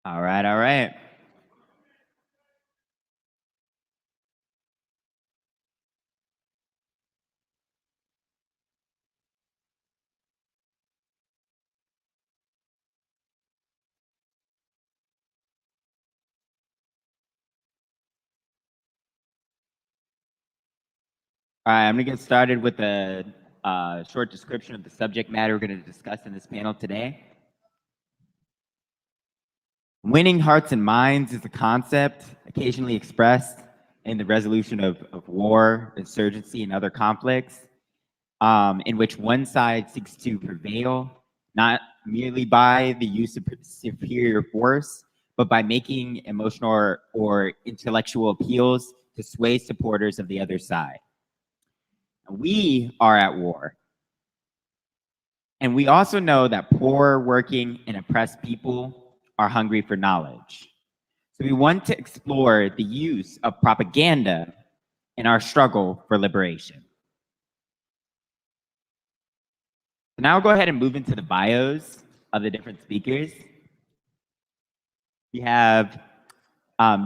All right, all right. All right, I'm gonna get started with a short description of the subject matter we're gonna discuss in this panel today. Winning hearts and minds is a concept occasionally expressed in the resolution of war, insurgency, and other conflicts, in which one side seeks to prevail, not merely by the use of superior force, but by making emotional or intellectual appeals to sway supporters of the other side. We are at war. And we also know that poor, working, and oppressed people are hungry for knowledge. So we want to explore the use of propaganda in our struggle for liberation. So now we'll go ahead and move into the bios of the different speakers. We have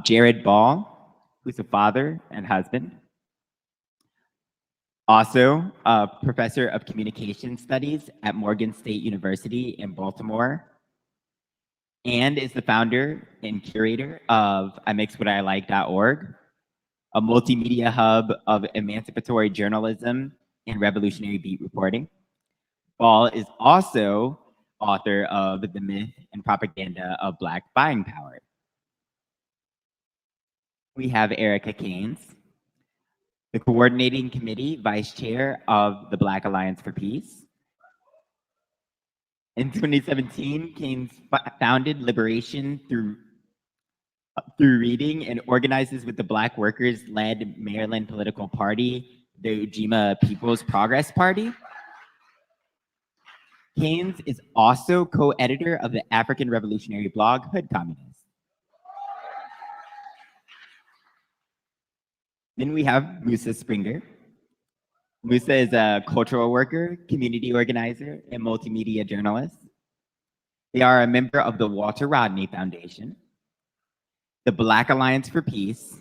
Jared Ball, who's a father and husband. Also, a professor of communication studies at Morgan State University in Baltimore, and is the founder and curator of imixwhatilike.org, a multimedia hub of emancipatory journalism and revolutionary beat reporting. Ball is also author of The Myth and Propaganda of Black Buying Power. We have Erica Keynes, the coordinating committee vice chair of the Black Alliance for Peace. In 2017, Keynes founded Liberation through reading and organizes with the Black workers-led Maryland political party, the Ujima People's Progress Party. Keynes is also co-editor of the African revolutionary blog Hood Communist. Then we have Musa Springer. Musa is a cultural worker, community organizer, and multimedia journalist. They are a member of the Walter Rodney Foundation, the Black Alliance for Peace,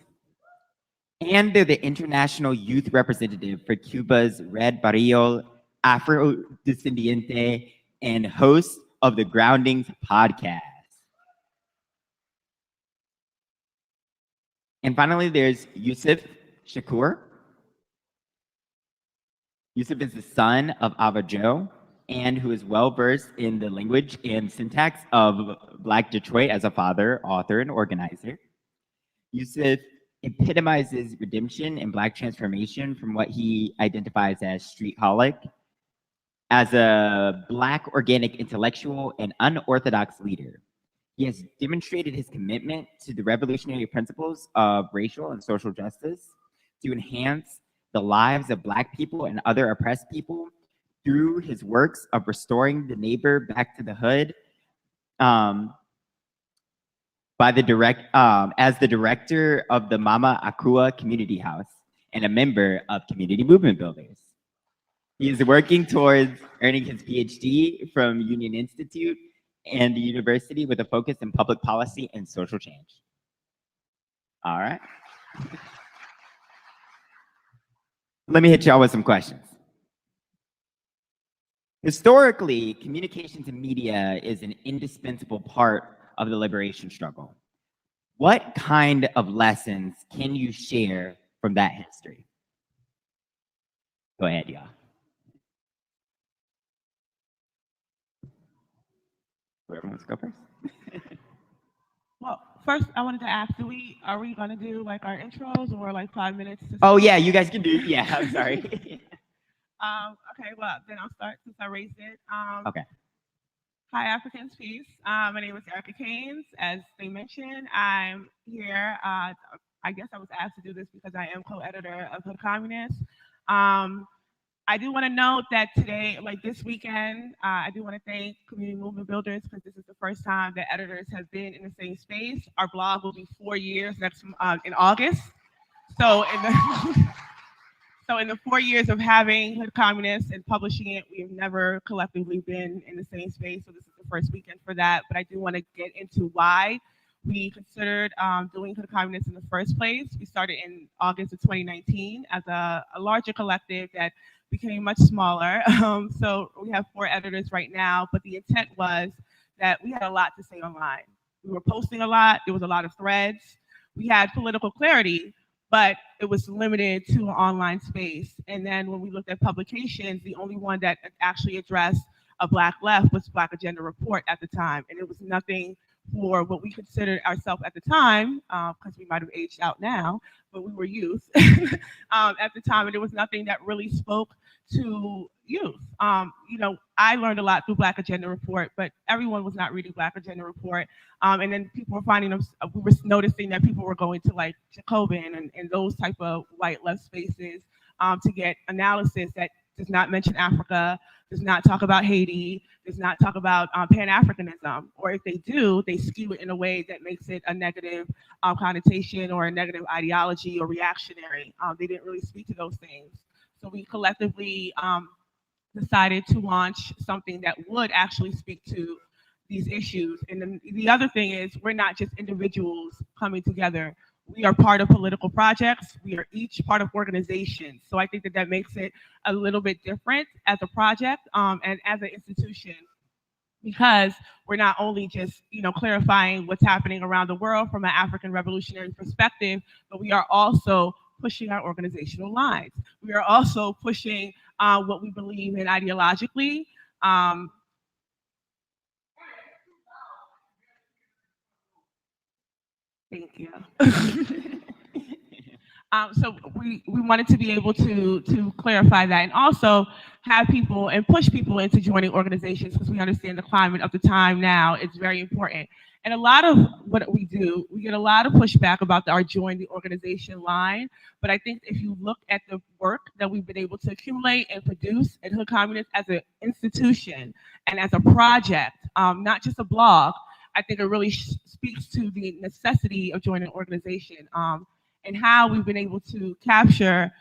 and they're the international youth representative for Cuba's Red Barrio Afro-Descendiente and host of the Groundings podcast. And finally, there's Yusuf Shakur. Yusuf is the son of Ava Joe, and who is well-versed in the language and syntax of Black Detroit as a father, author, and organizer. Yusuf epitomizes redemption and Black transformation from what he identifies as street-holic, as a Black organic intellectual and unorthodox leader. He has demonstrated his commitment to the revolutionary principles of racial and social justice to enhance the lives of Black people and other oppressed people through his works of restoring the neighbor back to the hood, as the director of the Mama Akua Community House and a member of Community Movement Builders. He is working towards earning his PhD from Union Institute and the university with a focus in public policy and social change. All right. Let me hit y'all with some questions. Historically, communications and media is an indispensable part of the liberation struggle. What kind of lessons can you share from that history? Go ahead, y'all. Whoever wants to go first. Well, first I wanted to ask, are we gonna do like our intros or like 5 minutes? Oh yeah, you guys can do. Yeah, I'm sorry. Okay, well then I'll start since I raised it. Okay. Hi, Africans, peace. My name is Erica Keynes. As they mentioned, I'm here. I guess I was asked to do this because I am co-editor of Hood Communist. I do want to note that today, like this weekend, I do want to thank Community Movement Builders because this is the first time that editors have been in the same space. Our blog will be 4 years next in August. So in the 4 years of having Hood Communist and publishing it, we have never collectively been in the same space. So this is the the first weekend for that, but I do want to get into why we considered doing Hood Communists in the first place. We started in August of 2019 as a larger collective that became much smaller. So we have 4 editors right now, but the intent was that we had a lot to say online. We were posting a lot, there was a lot of threads. We had political clarity, but it was limited to an online space. And then when we looked at publications, the only one that actually addressed a Black left was Black Agenda Report at the time. And it was nothing for what we considered ourselves at the time, because we might have aged out now, but we were youth at the time, and there was nothing that really spoke to youth. You know, I learned a lot through Black Agenda Report, but everyone was not reading Black Agenda Report. And then people were finding them, we were noticing that people were going to like Jacobin and those type of white left spaces to get analysis that does not mention Africa, does not talk about Haiti, does not talk about Pan-Africanism, or if they do, they skew it in a way that makes it a negative connotation or a negative ideology or reactionary. They didn't really speak to those things. So we collectively decided to launch something that would actually speak to these issues. And then the other thing is we're not just individuals coming together. We are part of political projects. We are each part of organizations. So I think that that makes it a little bit different as a project and as an institution, because we're not only just, you know, clarifying what's happening around the world from an African revolutionary perspective, but we are also pushing our organizational lines. We are also pushing what we believe in ideologically. Thank you. So we wanted to be able to clarify that, and also have people and push people into joining organizations, because we understand the climate of the time now is very important. And a lot of what we do, we get a lot of pushback about our join the organization line. But I think if you look at the work that we've been able to accumulate and produce at Hood Communists as an institution and as a project, not just a blog, I think it really speaks to the necessity of joining an organization. And how we've been able to capture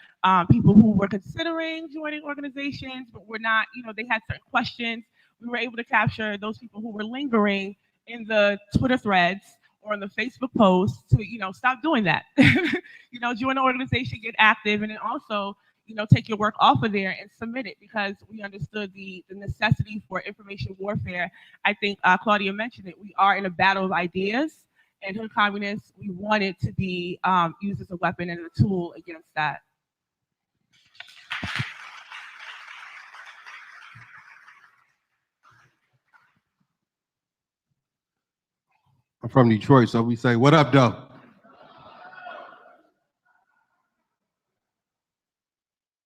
people who were considering joining organizations, but were not, you know, they had certain questions. We were able to capture those people who were lingering in the Twitter threads or in the Facebook posts to, you know, stop doing that. You know, join the organization, get active, and then also, you know, take your work off of there and submit it, because we understood the necessity for information warfare. I think Claudia mentioned it. We are in a battle of ideas. And Hood Communists, we want it to be used as a weapon and a tool against that. I'm from Detroit, so we say, "What up, though?"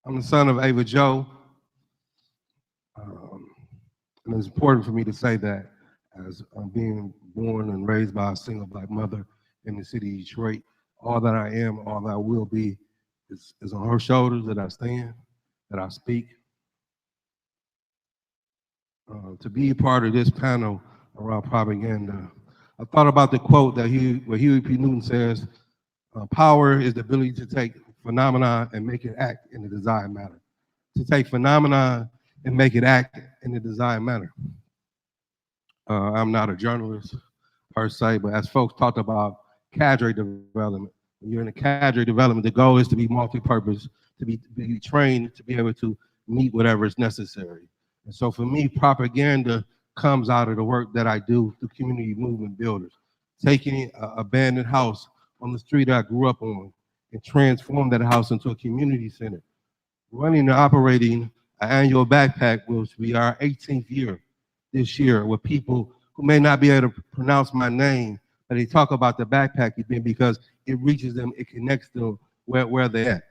I'm the son of Ava Joe, and it's important for me to say that, as I'm being born and raised by a single Black mother in the city of Detroit, all that I am, all that I will be, is on her shoulders that I stand, that I speak. To be a part of this panel around propaganda, I thought about the quote that where Huey P. Newton says, "Power is the ability to take phenomena and make it act in the desired manner." To take phenomena and make it act in the desired manner. I'm not a journalist per se, but as folks talked about cadre development, when you're in a cadre development, the goal is to be multi-purpose, to be trained to be able to meet whatever is necessary. And so for me, propaganda comes out of the work that I do through community movement builders, taking an abandoned house on the street I grew up on and transform that house into a community center, running and operating an annual backpack, which will be our 18th year this year, with people who may not be able to pronounce my name, but they talk about the backpack event because it reaches them, it connects them where they're at,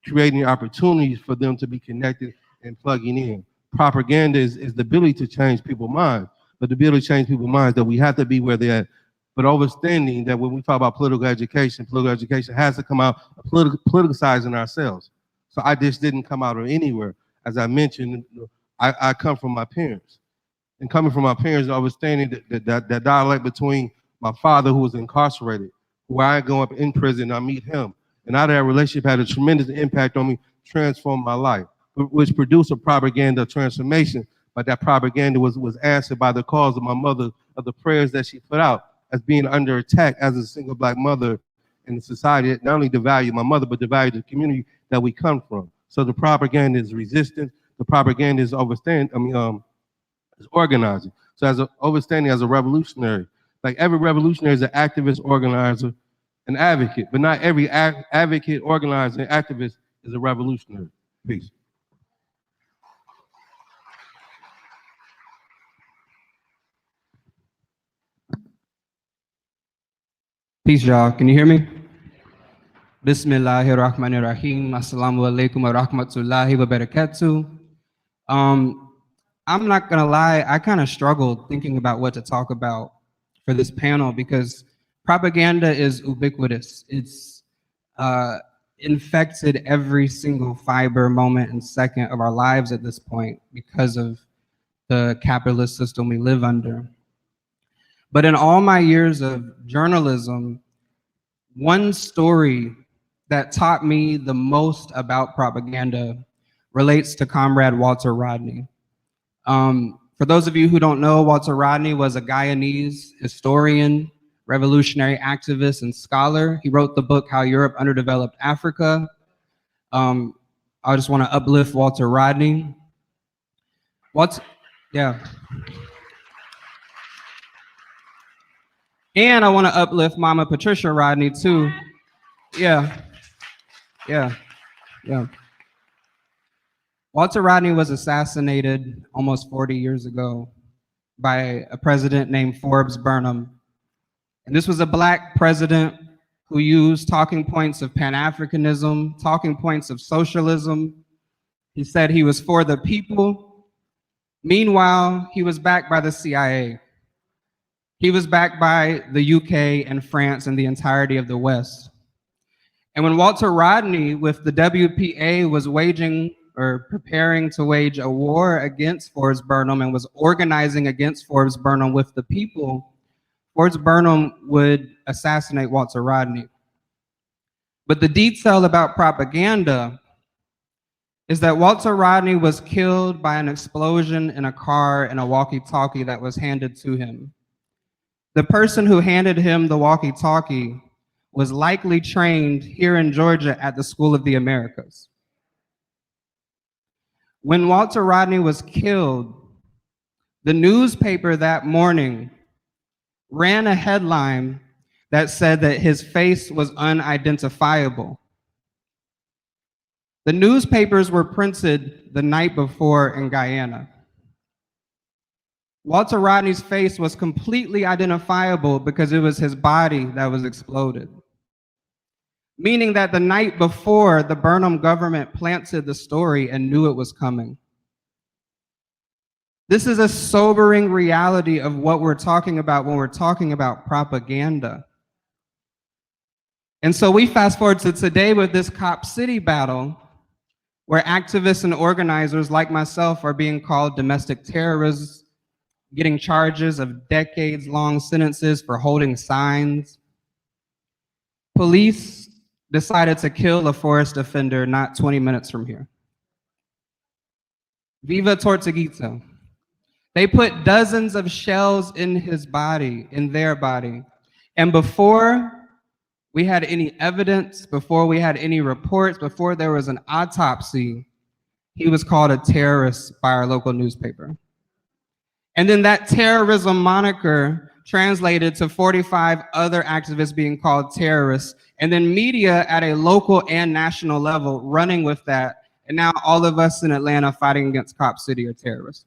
creating opportunities for them to be connected and plugging in. Propaganda is the ability to change people's minds, but the ability to change people's minds that we have to be where they're at. But understanding that when we talk about political education has to come out of politicizing ourselves. So I just didn't come out of anywhere. As I mentioned, I come from my parents. And coming from my parents, understanding that dialect between my father, who was incarcerated, who I go up in prison, I meet him. And out of that relationship had a tremendous impact on me, transformed my life, which produced a propaganda transformation, but that propaganda was answered by the cause of my mother, of the prayers that she put out as being under attack as a single black mother in the society, not only devalue my mother, but devalue the community that we come from. So the propaganda is resistance. The propaganda is is organizing. So as overstanding as a revolutionary, like every revolutionary is an activist, organizer, an advocate, but not every advocate, organizer, and activist is a revolutionary. Peace. Peace, y'all. Can you hear me? Bismillahir Rahmanir Rahim. Assalamu alaikum wa rahmatullahi wa barakatuh. I'm not gonna lie, I kind of struggled thinking about what to talk about for this panel because propaganda is ubiquitous. It's infected every single fiber, moment, and second of our lives at this point because of the capitalist system we live under. But in all my years of journalism, one story that taught me the most about propaganda relates to Comrade Walter Rodney. For those of you who don't know, Walter Rodney was a Guyanese historian, revolutionary activist, and scholar. He wrote the book, How Europe Underdeveloped Africa. I just want to uplift Walter Rodney. Yeah. And I want to uplift Mama Patricia Rodney too. Yeah. Walter Rodney was assassinated almost 40 years ago by a president named Forbes Burnham. And this was a black president who used talking points of Pan-Africanism, talking points of socialism. He said he was for the people. Meanwhile, he was backed by the CIA. He was backed by the UK and France and the entirety of the West. And when Walter Rodney with the WPA was waging or preparing to wage a war against Forbes Burnham and was organizing against Forbes Burnham with the people, Forbes Burnham would assassinate Walter Rodney. But the detail about propaganda is that Walter Rodney was killed by an explosion in a car in a walkie-talkie that was handed to him. The person who handed him the walkie-talkie was likely trained here in Georgia at the School of the Americas. When Walter Rodney was killed, the newspaper that morning ran a headline that said that his face was unidentifiable. The newspapers were printed the night before in Guyana. Walter Rodney's face was completely identifiable because it was his body that was exploded. Meaning that the night before, the Burnham government planted the story and knew it was coming. This is a sobering reality of what we're talking about when we're talking about propaganda. And so we fast forward to today with this Cop City battle, where activists and organizers like myself are being called domestic terrorists, getting charges of decades-long sentences for holding signs. Police decided to kill a forest offender not 20 minutes from here. Viva Tortuguito. They put dozens of shells in his body, in their body. And before we had any evidence, before we had any reports, before there was an autopsy, he was called a terrorist by our local newspaper. And then that terrorism moniker translated to 45 other activists being called terrorists, and then media at a local and national level running with that. And now all of us in Atlanta fighting against Cop City are terrorists.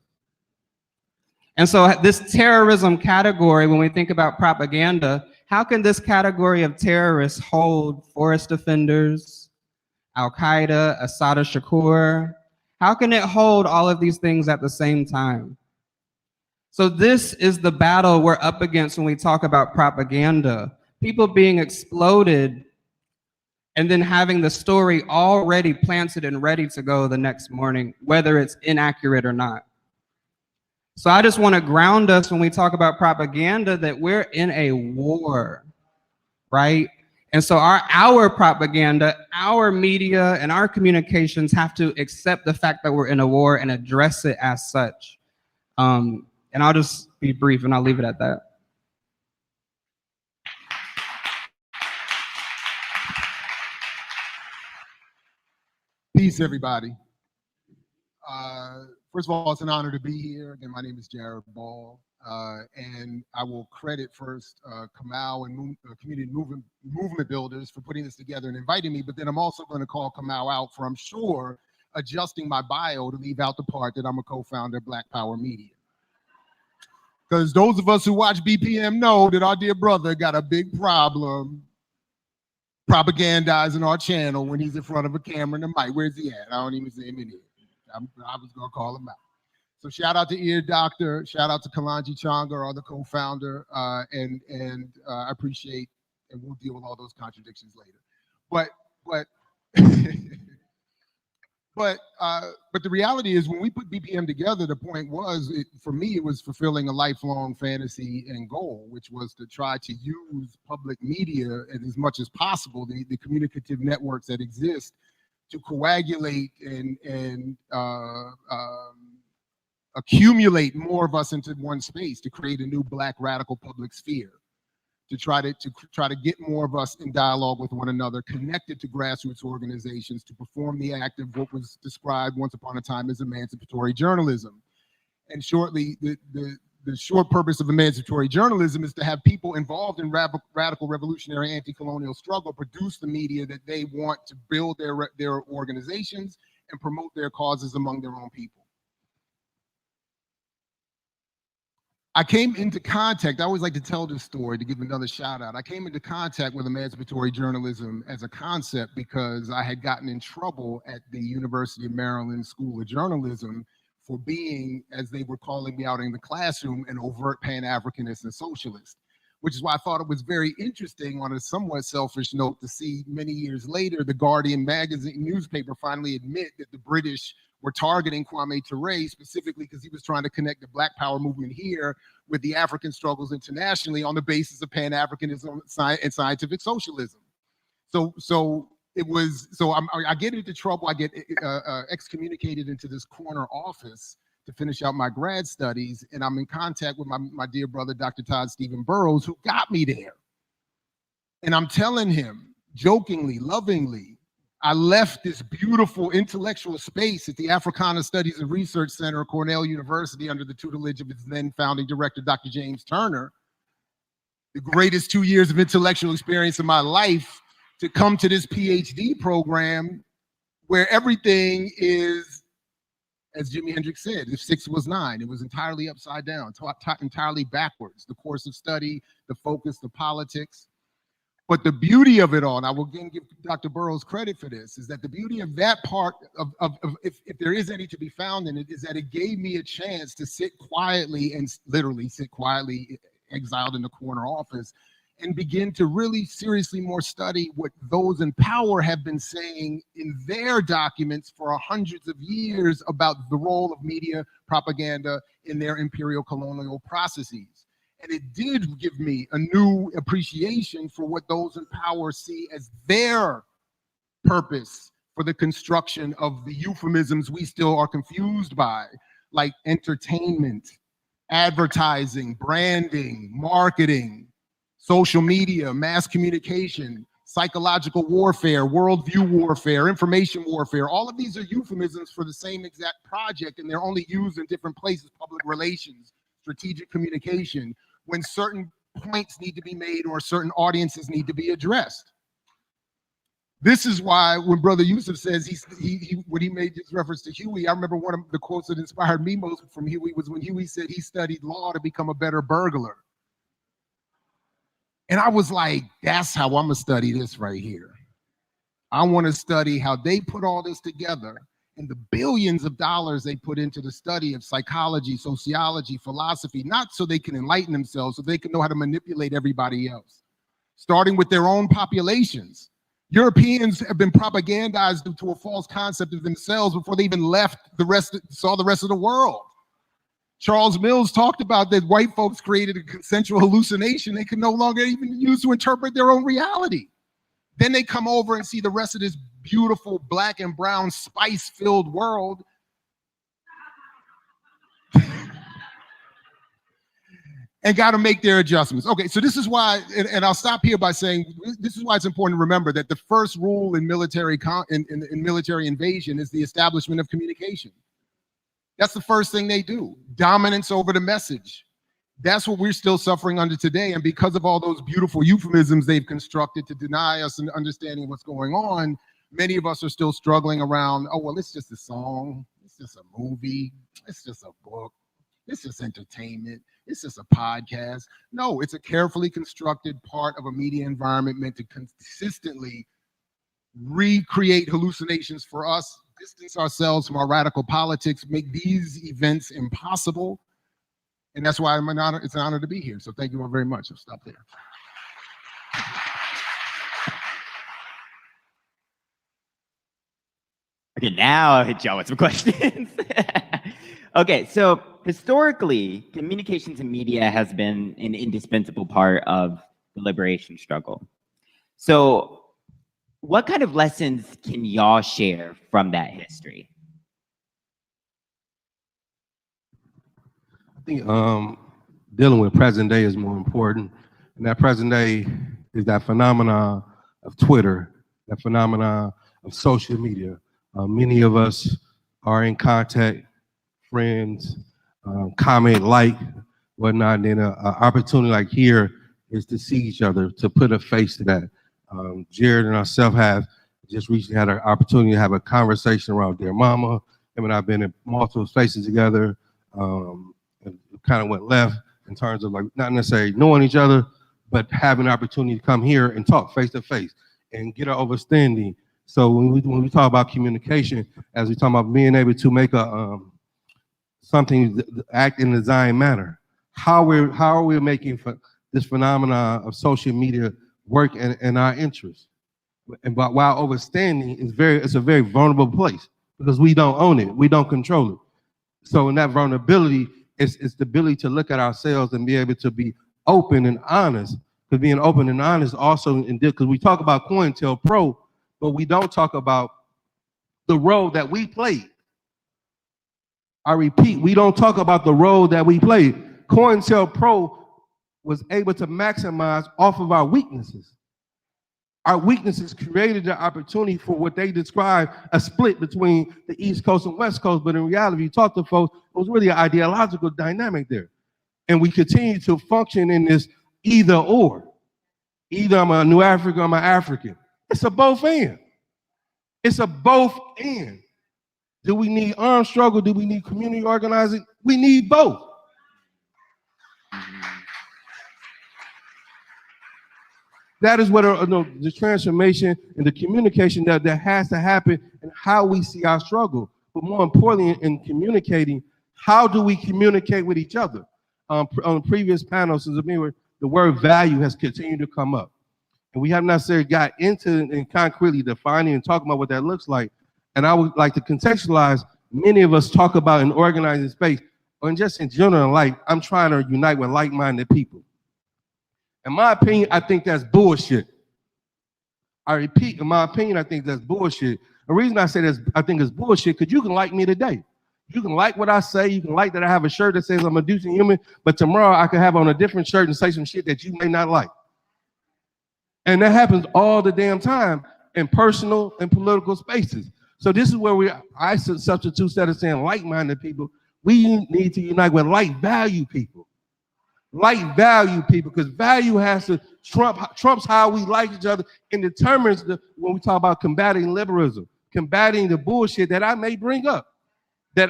And so this terrorism category, when we think about propaganda, how can this category of terrorists hold forest offenders, Al-Qaeda, Assad Shakur? How can it hold all of these things at the same time? So this is the battle we're up against when we talk about propaganda. People being exploded and then having the story already planted and ready to go the next morning, whether it's inaccurate or not. So I just want to ground us when we talk about propaganda that we're in a war, right? And so our propaganda, our media, and our communications have to accept the fact that we're in a war and address it as such. And I'll just be brief and I'll leave it at that. Peace, everybody. First of all, it's an honor to be here. Again, my name is Jared Ball, and I will credit first Kamau and community movement builders for putting this together and inviting me, but then I'm also going to call Kamau out for, I'm sure, adjusting my bio to leave out the part that I'm a co-founder of Black Power Media. Because those of us who watch BPM know that our dear brother got a big problem propagandizing our channel when he's in front of a camera and a mic. Where's he at? I don't even see him in here. I was gonna call him out. So shout out to Ear Doctor, shout out to Kalanji Changa, our other co-founder, and I appreciate, and we'll deal with all those contradictions later. But the reality is, when we put BPM together, the point was, for me, it was fulfilling a lifelong fantasy and goal, which was to try to use public media as much as possible, the communicative networks that exist, to coagulate and accumulate more of us into one space, to create a new Black radical public sphere, to try to get more of us in dialogue with one another, connected to grassroots organizations, to perform the act of what was described once upon a time as emancipatory journalism. And shortly, the short purpose of emancipatory journalism is to have people involved in radical revolutionary anti-colonial struggle produce the media that they want to build their organizations and promote their causes among their own people. I came into contact, I always like to tell this story to give another shout out. I came into contact with emancipatory journalism as a concept because I had gotten in trouble at the University of Maryland School of Journalism for being, as they were calling me out in the classroom, an overt Pan-Africanist and socialist, which is why I thought it was very interesting, on a somewhat selfish note, to see many years later the Guardian magazine newspaper finally admit that the British were targeting Kwame Ture specifically because he was trying to connect the Black Power movement here with the African struggles internationally on the basis of Pan-Africanism and scientific socialism. I get into trouble. I get excommunicated into this corner office to finish out my grad studies, and I'm in contact with my dear brother, Dr. Todd Stephen Burroughs, who got me there. And I'm telling him, jokingly, lovingly, I left this beautiful intellectual space at the Africana Studies and Research Center at Cornell University under the tutelage of its then founding director, Dr. James Turner, the greatest 2 years of intellectual experience of my life, to come to this PhD program where everything is, as Jimi Hendrix said, if 6 was 9, it was entirely upside down, entirely backwards. The course of study, the focus, the politics. But the beauty of it all, and I will again give Dr. Burroughs credit for this, is that the beauty of that part if there is any to be found in it, is that it gave me a chance to sit quietly, and literally sit quietly, exiled in the corner office, and begin to really seriously more study what those in power have been saying in their documents for hundreds of years about the role of media propaganda in their imperial colonial processes. And it did give me a new appreciation for what those in power see as their purpose for the construction of the euphemisms we still are confused by, like entertainment, advertising, branding, marketing, social media, mass communication, psychological warfare, worldview warfare, information warfare. All of these are euphemisms for the same exact project, and they're only used in different places: public relations, strategic communication, when certain points need to be made or certain audiences need to be addressed. This is why when Brother Yusuf says when he made this reference to Huey, I remember one of the quotes that inspired me most from Huey was when Huey said he studied law to become a better burglar. And I was like, that's how I'm gonna study this right here. I want to study how they put all this together and the billions of dollars they put into the study of psychology, sociology, philosophy, not so they can enlighten themselves, so they can know how to manipulate everybody else, starting with their own populations. Europeans have been propagandized into a false concept of themselves before they even saw the rest of the world. Charles Mills talked about that white folks created a consensual hallucination they could no longer even use to interpret their own reality. Then they come over and see the rest of this beautiful black and brown spice-filled world. and got to make their adjustments. Okay, so this is why, and I'll stop here by saying this is why it's important to remember that the first rule in military in military invasion is the establishment of communication. That's the first thing they do. Dominance over the message. That's what we're still suffering under today. And because of all those beautiful euphemisms they've constructed to deny us an understanding of what's going on, many of us are still struggling around, oh, well, it's just a song. It's just a movie. It's just a book. It's just entertainment. It's just a podcast. No, it's a carefully constructed part of a media environment meant to consistently recreate hallucinations for us, distance ourselves from our radical politics, make these events impossible. And that's why it's an honor to be here. So thank you all very much. I'll stop there. Okay, now I'll hit y'all with some questions. Okay, so historically, communications and media has been an indispensable part of the liberation struggle. So what kind of lessons can y'all share from that history? I think dealing with present day is more important. And that present day is that phenomenon of Twitter, that phenomenon of social media. Many of us are in contact, friends, comment, like, whatnot. And then an opportunity like here is to see each other, to put a face to that. Jared and myself have just recently had an opportunity to have a conversation around Dear Mama. Him and I've been in multiple spaces together. And kind of went left in terms of like not necessarily knowing each other, but having an opportunity to come here and talk face to face and get an understanding. So when we talk about communication, as we talk about being able to make a something act in a design manner, how are we making this phenomenon of social media work in our interest? And but while overstanding it's a very vulnerable place because we don't own it, we don't control it. So in that vulnerability, it's the ability to look at ourselves and be able to be open and honest. Because being open and honest also, because we talk about COINTELPRO, but we don't talk about the role that we played. I repeat, we don't talk about the role that we played. COINTELPRO was able to maximize off of our weaknesses. Our weaknesses created the opportunity for what they describe a split between the East Coast and West Coast. But in reality, if you talk to folks, it was really an ideological dynamic there. And we continue to function in this either or. Either I'm a New African or I'm an African. It's a both and. It's a both and. Do we need armed struggle? Do we need community organizing? We need both. That is what the transformation and the communication that has to happen and how we see our struggle. But more importantly, in communicating, how do we communicate with each other? On the previous panels, the word value has continued to come up. And we have not necessarily got into and concretely defining and talking about what that looks like. And I would like to contextualize, many of us talk about an organizing space, or just in general, like I'm trying to unite with like-minded people. In my opinion, I think that's bullshit. I repeat, in my opinion, I think that's bullshit. The reason I say this, I think it's bullshit, because you can like me today. You can like what I say. You can like that I have a shirt that says I'm a decent human, but tomorrow I could have on a different shirt and say some shit that you may not like. And that happens all the damn time in personal and political spaces. So this is where I substitute, instead of saying like-minded people, we need to unite with like-value people. Like value people, because value has to trumps how we like each other and determines when we talk about combating liberalism, combating the bullshit that I may bring up, that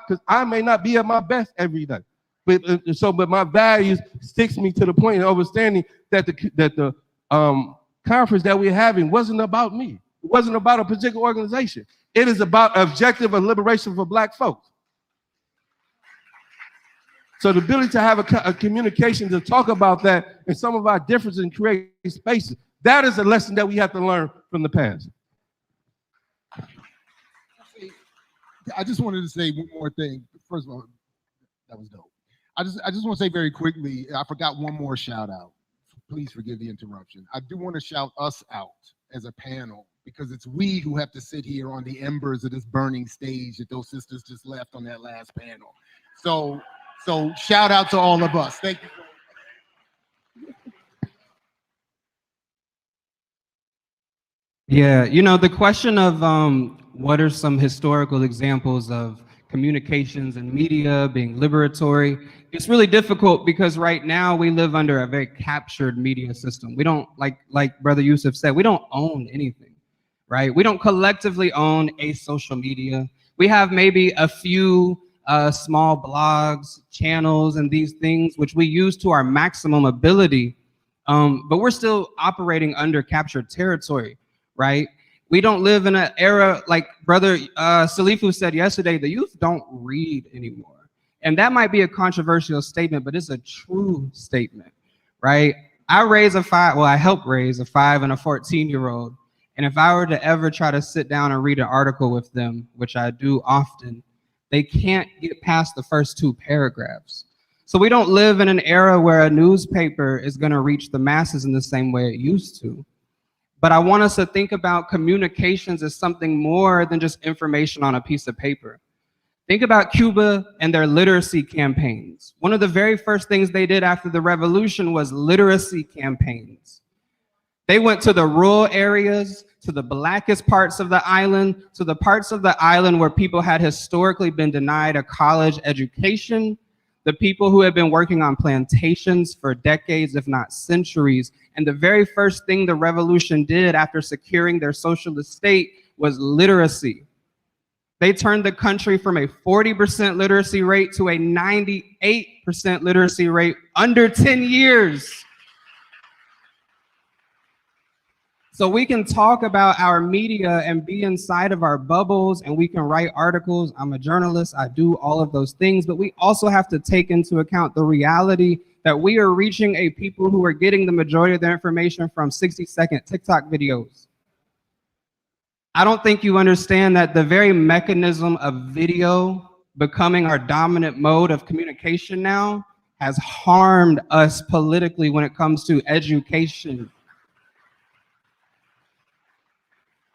because I may not be at my best every day, but my values sticks me to the point of understanding that the conference that we're having wasn't about me. It wasn't about a particular organization. It is about objective and liberation for Black folks. So the ability to have a communication to talk about that and some of our differences and create spaces, that is a lesson that we have to learn from the past. I just wanted to say one more thing. First of all, that was dope. I just want to say very quickly, I forgot one more shout out. Please forgive the interruption. I do want to shout us out as a panel, because it's we who have to sit here on the embers of this burning stage that those sisters just left on that last panel. So shout out to all of us. Thank you. Yeah, you know, the question of what are some historical examples of communications and media being liberatory, it's really difficult because right now we live under a very captured media system. We don't, like Brother Yusuf said, we don't own anything, right? We don't collectively own a social media. We have maybe a few small blogs, channels, and these things which we use to our maximum ability, but we're still operating under captured territory, right? We don't live in an era like Brother Salifu said yesterday, the youth don't read anymore. And that might be a controversial statement, but it's a true statement, right? I helped raise a 5 and a 14-year-old. And if I were to ever try to sit down and read an article with them, which I do often, they can't get past the first 2 paragraphs. So we don't live in an era where a newspaper is going to reach the masses in the same way it used to. But I want us to think about communications as something more than just information on a piece of paper. Think about Cuba and their literacy campaigns. One of the very first things they did after the revolution was literacy campaigns. They went to the rural areas, to the blackest parts of the island, to the parts of the island where people had historically been denied a college education, the people who had been working on plantations for decades, if not centuries. And the very first thing the revolution did after securing their socialist state was literacy. They turned the country from a 40% literacy rate to a 98% literacy rate under 10 years. So we can talk about our media and be inside of our bubbles, and we can write articles. I'm a journalist, I do all of those things, but we also have to take into account the reality that we are reaching a people who are getting the majority of their information from 60-second TikTok videos. I don't think you understand that the very mechanism of video becoming our dominant mode of communication now has harmed us politically when it comes to education.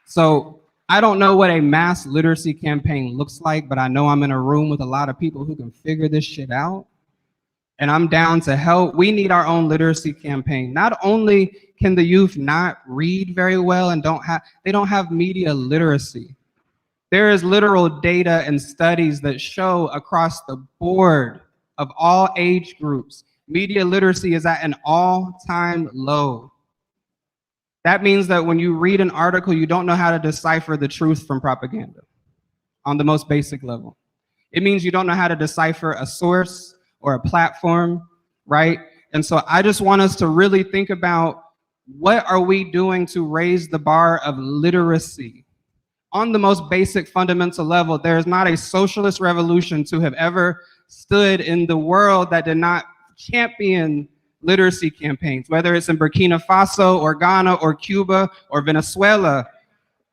So I don't know what a mass literacy campaign looks like, but I know I'm in a room with a lot of people who can figure this shit out. And I'm down to help. We need our own literacy campaign. Not only can the youth not read very well and they don't have media literacy. There is literal data and studies that show across the board of all age groups, media literacy is at an all-time low. That means that when you read an article, you don't know how to decipher the truth from propaganda on the most basic level. It means you don't know how to decipher a source or a platform, right? And so I just want us to really think about what are we doing to raise the bar of literacy? On the most basic fundamental level, there is not a socialist revolution to have ever stood in the world that did not champion literacy campaigns, whether it's in Burkina Faso or Ghana or Cuba or Venezuela,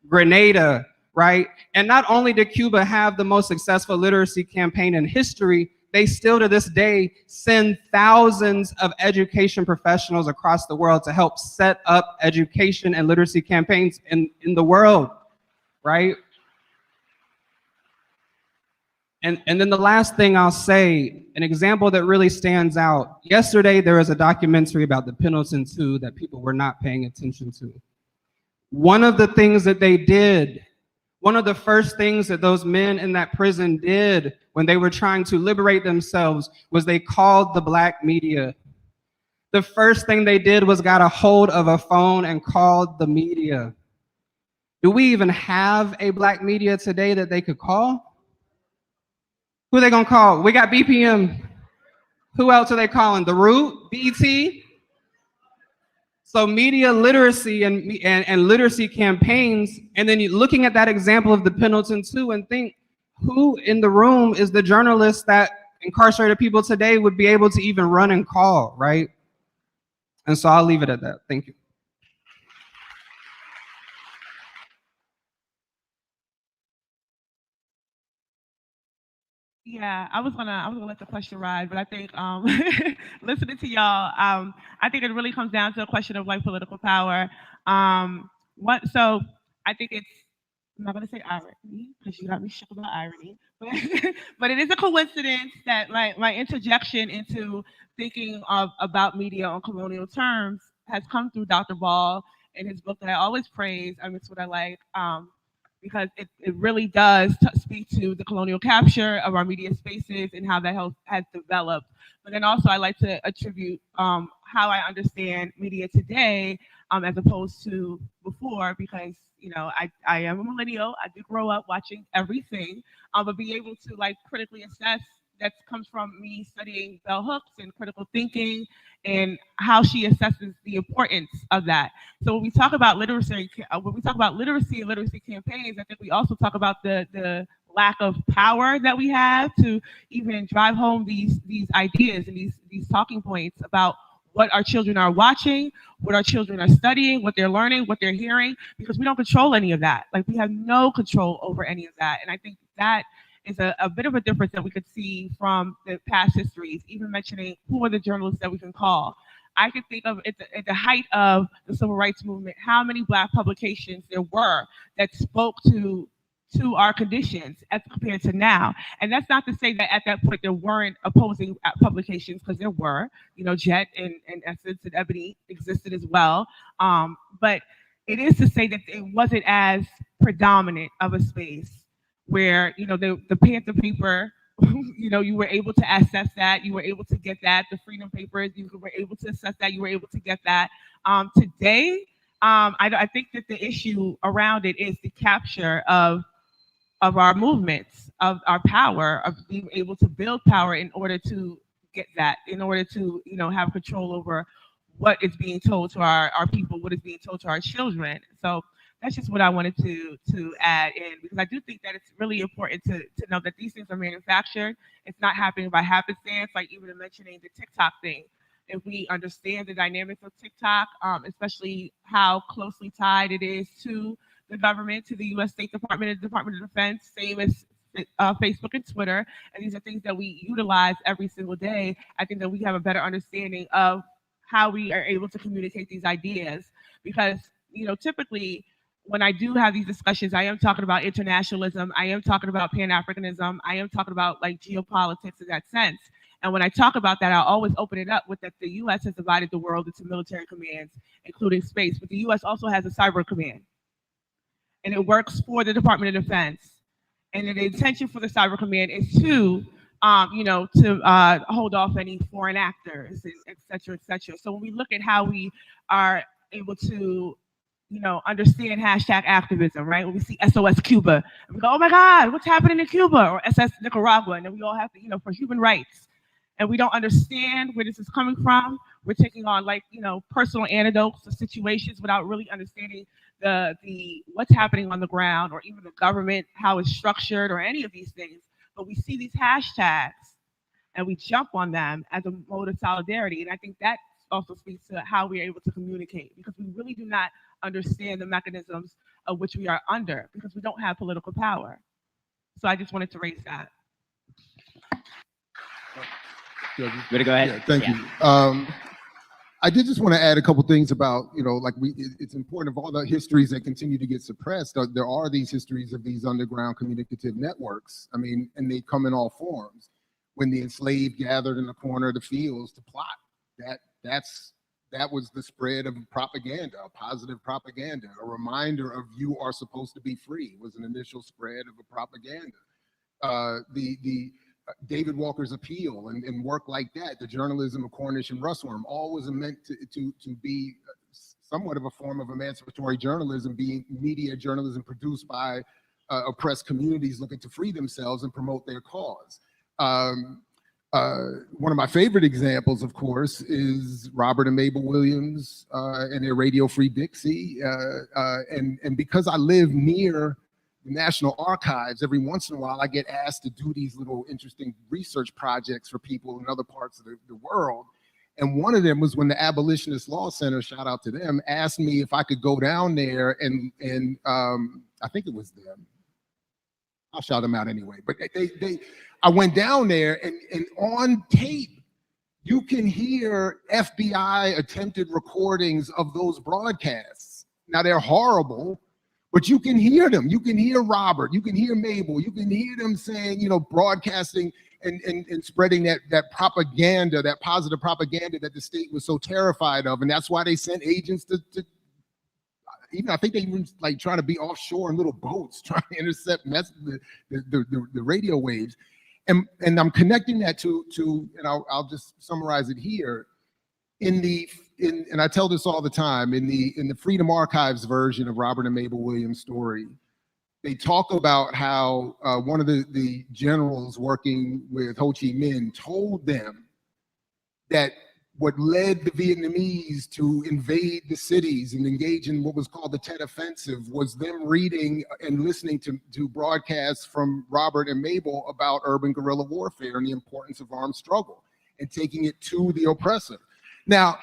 Grenada, right? And not only did Cuba have the most successful literacy campaign in history, they still to this day send thousands of education professionals across the world to help set up education and literacy campaigns in the world, right? And then the last thing I'll say, an example that really stands out. Yesterday, there was a documentary about the Pendleton 2 that people were not paying attention to. One of the things that they did, one of the first things that those men in that prison did when they were trying to liberate themselves was they called the black media. The first thing they did was got a hold of a phone and called the media. Do we even have a black media today that they could call? Who are they gonna call? We got BPM. Who else are they calling? The Root, BET? So media literacy and literacy campaigns, and then you're looking at that example of the Pendleton 2 and think, who in the room is the journalist that incarcerated people today would be able to even run and call, right? And so I'll leave it at that. Thank you. Yeah, I was gonna let the question ride, but I think listening to y'all, I think it really comes down to a question of like political power. So I think it's, I'm not gonna say irony because you got me shook about irony, but but it is a coincidence that my interjection into thinking about media on colonial terms has come through Dr. Ball in his book that I always praise. It's what I like, because it really does speak to the colonial capture of our media spaces and how that has developed. But then also I like to attribute how I understand media today, as opposed to before, because I am a millennial. I did grow up watching everything, but be able to like critically assess, that comes from me studying bell hooks and critical thinking and how she assesses the importance of that. So when we talk about literacy and literacy campaigns, I think we also talk about the lack of power that we have to even drive home these ideas and these talking points about what our children are watching, what our children are studying, what they're learning, what they're hearing, because we don't control any of that. Like, we have no control over any of that. And I think that is a bit of a difference that we could see from the past histories, even mentioning who are the journalists that we can call. I could think of at the height of the civil rights movement, how many Black publications there were that spoke to our conditions as compared to now. And that's not to say that at that point there weren't opposing publications, because there were, Jet and Essence and Ebony existed as well. But it is to say that it wasn't as predominant of a space where, the Panther paper, you were able to access that, you were able to get that, the Freedom Papers, you were able to assess that, you were able to get that. Today, I think that the issue around it is the capture of our movements, of our power, of being able to build power in order to get that, in order to, have control over what is being told to our people, what is being told to our children. So that's just what I wanted to add in, because I do think that it's really important to know that these things are manufactured. It's not happening by happenstance, like even mentioning the TikTok thing. If we understand the dynamics of TikTok, especially how closely tied it is to the government, to the U.S. State Department and the Department of Defense, same as Facebook and Twitter, and these are things that we utilize every single day, I think that we have a better understanding of how we are able to communicate these ideas. Because, typically, when I do have these discussions, I am talking about internationalism, I am talking about Pan-Africanism, I am talking about like geopolitics in that sense. And when I talk about that, I'll always open it up with that the U.S. has divided the world into military commands, including space, but the U.S. also has a cyber command, and it works for the Department of Defense. And the intention for the cyber command is to hold off any foreign actors, et cetera, et cetera. So when we look at how we are able to understand hashtag activism, right? When we see SOS Cuba, and we go, oh my God, what's happening in Cuba? Or SS Nicaragua, and then we all have to, for human rights. And we don't understand where this is coming from. We're taking on personal anecdotes of situations without really understanding the what's happening on the ground, or even the government, how it's structured, or any of these things. But we see these hashtags and we jump on them as a mode of solidarity. And I think that also speaks to how we're able to communicate, because we really do not understand the mechanisms of which we are under, because we don't have political power. So I just wanted to raise that. Way to go ahead. Yeah, thank you. I did just want to add a couple things about, it's important, of all the histories that continue to get suppressed, there are these histories of these underground communicative networks. I mean, and they come in all forms. When the enslaved gathered in the corner of the fields to plot, that was the spread of propaganda, a positive propaganda. A reminder of you are supposed to be free was an initial spread of a propaganda. David Walker's Appeal and work like that, the journalism of Cornish and Russwurm, all was meant to be somewhat of a form of emancipatory journalism, being media journalism produced by oppressed communities looking to free themselves and promote their cause. One of my favorite examples, of course, is Robert and Mabel Williams and their Radio Free Dixie. And because I live near the National Archives, every once in a while I get asked to do these little interesting research projects for people in other parts of the world. And one of them was when the Abolitionist Law Center, shout out to them, asked me if I could go down there and I think it was them. I'll shout them out anyway. But I went down there, and on tape, you can hear FBI attempted recordings of those broadcasts. Now, they're horrible, but you can hear them. You can hear Robert, you can hear Mabel, you can hear them saying, broadcasting and spreading that propaganda, that positive propaganda that the state was so terrified of. And that's why they sent agents to I think they even like trying to be offshore in little boats, trying to intercept the radio waves. And I'm connecting that to and I'll just summarize it here. And I tell this all the time, in the Freedom Archives version of Robert and Mabel Williams' story, they talk about how one of the generals working with Ho Chi Minh told them that what led the Vietnamese to invade the cities and engage in what was called the Tet Offensive was them reading and listening to broadcasts from Robert and Mabel about urban guerrilla warfare and the importance of armed struggle and taking it to the oppressor. Now,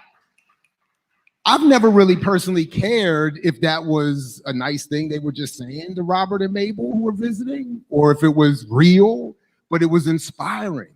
I've never really personally cared if that was a nice thing they were just saying to Robert and Mabel who were visiting, or if it was real, but it was inspiring.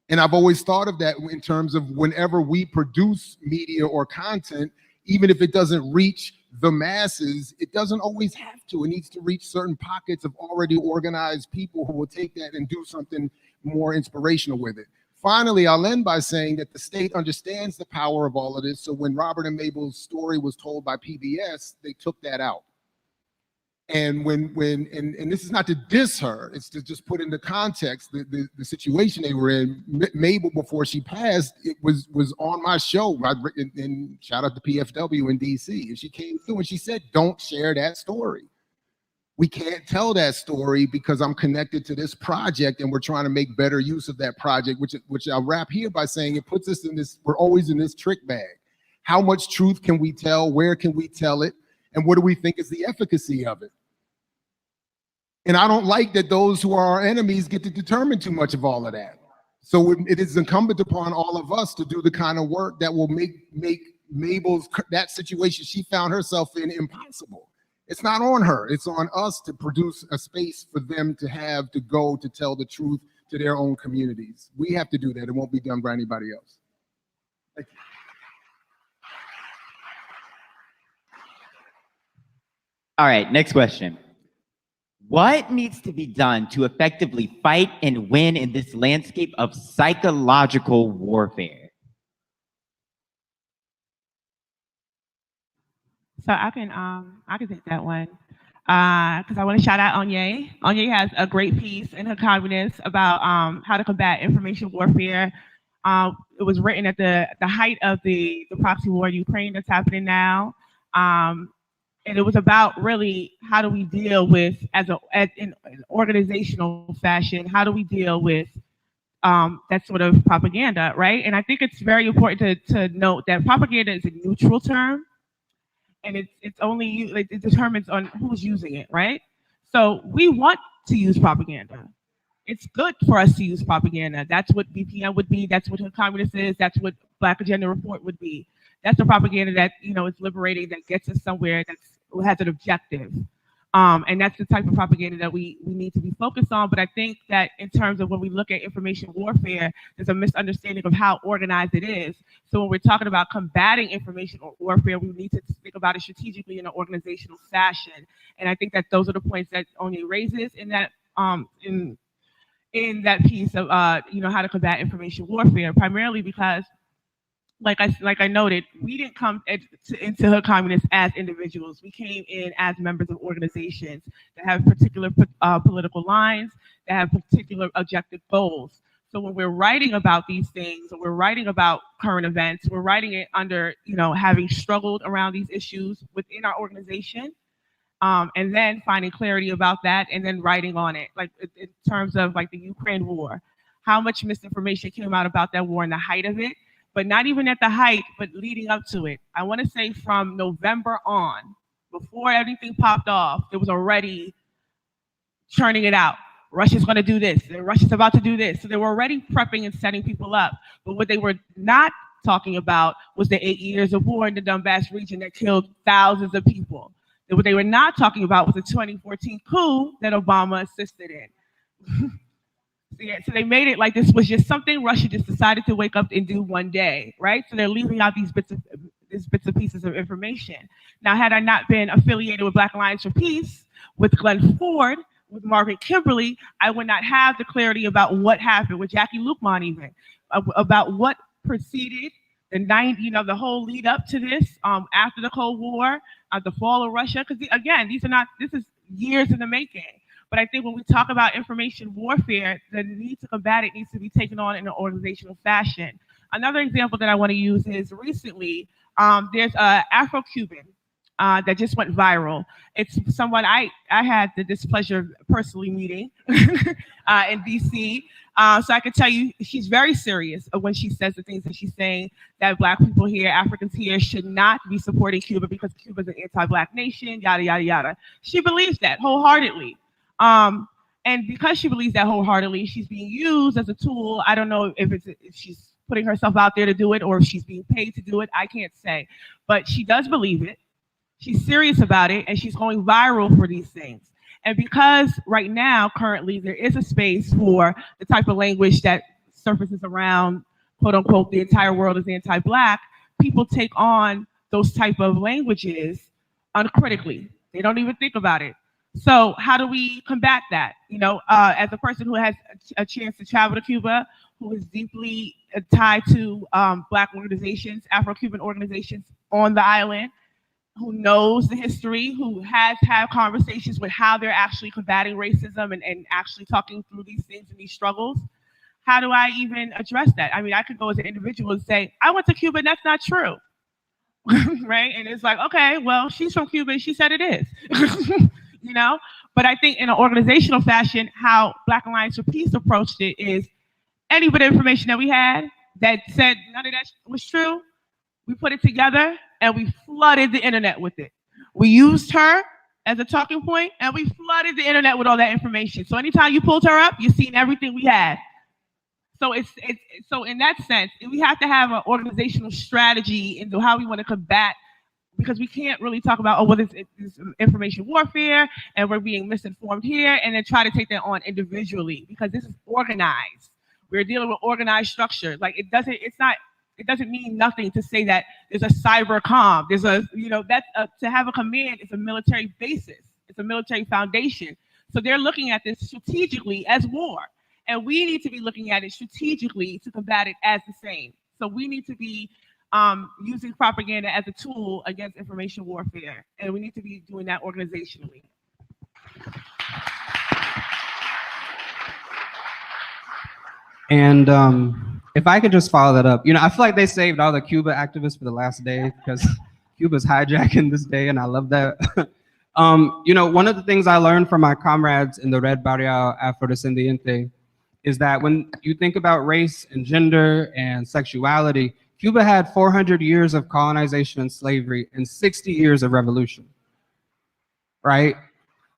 And I've always thought of that in terms of whenever we produce media or content, even if it doesn't reach the masses, it doesn't always have to. It needs to reach certain pockets of already organized people who will take that and do something more inspirational with it. Finally, I'll end by saying that the state understands the power of all of this. So when Robert and Mabel's story was told by PBS, they took that out. And and this is not to diss her, it's to just put into context the situation they were in. Mabel, before she passed, it was on my show. And shout out to PFW in DC. And she came through and she said, don't share that story. We can't tell that story because I'm connected to this project and we're trying to make better use of that project, which I'll wrap here by saying it puts us in this, we're always in this trick bag. How much truth can we tell? Where can we tell it? And what do we think is the efficacy of it? And I don't like that those who are our enemies get to determine too much of all of that. So it is incumbent upon all of us to do the kind of work that will make Mabel's, that situation she found herself in, impossible. It's not on her, it's on us to produce a space for them to have to go to tell the truth to their own communities. We have to do that. It won't be done by anybody else. Thank you. All right, next question. What needs to be done to effectively fight and win in this landscape of psychological warfare? So I can take that one because I want to shout out Onyé. Onyé has a great piece in her Communist about how to combat information warfare. It was written at the height of the proxy war in Ukraine that's happening now, and it was about really how do we deal with in an organizational fashion. How do we deal with that sort of propaganda, right? And I think it's very important to note that propaganda is a neutral term. And it's only, it determines on who's using it, right? So we want to use propaganda. It's good for us to use propaganda. That's what BPM would be. That's what the Communist is. That's what Black Agenda Report would be. That's the propaganda that, you know, is liberating, that gets us somewhere, that has an objective. And that's the type of propaganda that we need to be focused on. But I think that in terms of when we look at information warfare, there's a misunderstanding of how organized it is. So when we're talking about combating information warfare, we need to think about it strategically in an organizational fashion. And I think that those are the points that Onyé raises in that in that piece of you know, how to combat information warfare, primarily because like I noted, we didn't come into Hood Communists as individuals. We came in as members of organizations that have particular political lines, that have particular objective goals. So when we're writing about these things, or we're writing about current events, we're writing it under, you know, having struggled around these issues within our organization, and then finding clarity about that, and then writing on it, like in terms of like the Ukraine war, how much misinformation came out about that war in the height of it. But not even at the height, but leading up to it. I want to say from November on, before everything popped off, it was already churning it out. Russia's going to do this. Russia's about to do this. So they were already prepping and setting people up. But what they were not talking about was the 8 years of war in the Donbass region that killed thousands of people. And what they were not talking about was the 2014 coup that Obama assisted in. So they made it like this was just something Russia just decided to wake up and do one day, right? So they're leaving out these bits of pieces of information. Now, had I not been affiliated with Black Alliance for Peace, with Glenn Ford, with Margaret Kimberly, I would not have the clarity about what happened with Jackie Lukman, even about what preceded the whole lead up to this, after the Cold War, the fall of Russia, because again, this is years in the making. But I think when we talk about information warfare, the need to combat it needs to be taken on in an organizational fashion. Another example that I want to use is recently, there's a Afro-Cuban that just went viral. It's someone I had the displeasure of personally meeting in DC. So I can tell you she's very serious when she says the things that she's saying, that Black people here, Africans here, should not be supporting Cuba because Cuba is an anti-Black nation, yada, yada, yada. She believes that wholeheartedly. And because she believes that wholeheartedly, she's being used as a tool. I don't know if she's putting herself out there to do it or if she's being paid to do it. I can't say. But she does believe it. She's serious about it, and she's going viral for these things. And because right now, currently, there is a space for the type of language that surfaces around, quote unquote, the entire world is anti-Black, people take on those type of languages uncritically. They don't even think about it. So how do we combat that? As a person who has a chance to travel to Cuba, who is deeply tied to Black organizations, Afro-Cuban organizations on the island, who knows the history, who has had conversations with how they're actually combating racism and actually talking through these things and these struggles. How do I even address that? I mean, I could go as an individual and say, I went to Cuba and that's not true, right? And it's like, okay, well, she's from Cuba and she said it is, But I think in an organizational fashion, how Black Alliance for Peace approached it is any bit of information that we had that said none of that was true, we put it together and we flooded the internet with it. We used her as a talking point and we flooded the internet with all that information. So anytime you pulled her up, you've seen everything we had. So so in that sense, we have to have an organizational strategy into how we want to combat, because we can't really talk about, it's information warfare and we're being misinformed here, and then try to take that on individually, because this is organized. We're dealing with organized structure. Like it doesn't mean nothing to say that there's a cyber comm. There's to have a command is a military basis. It's a military foundation. So they're looking at this strategically as war. And we need to be looking at it strategically to combat it as the same. So we need to be using propaganda as a tool against information warfare. And we need to be doing that organizationally. And if I could just follow that up, I feel like they saved all the Cuba activists for the last day, because Cuba's hijacking this day, and I love that. One of the things I learned from my comrades in the Red Barrial Afrodescendiente is that when you think about race and gender and sexuality, Cuba had 400 years of colonization and slavery and 60 years of revolution, right?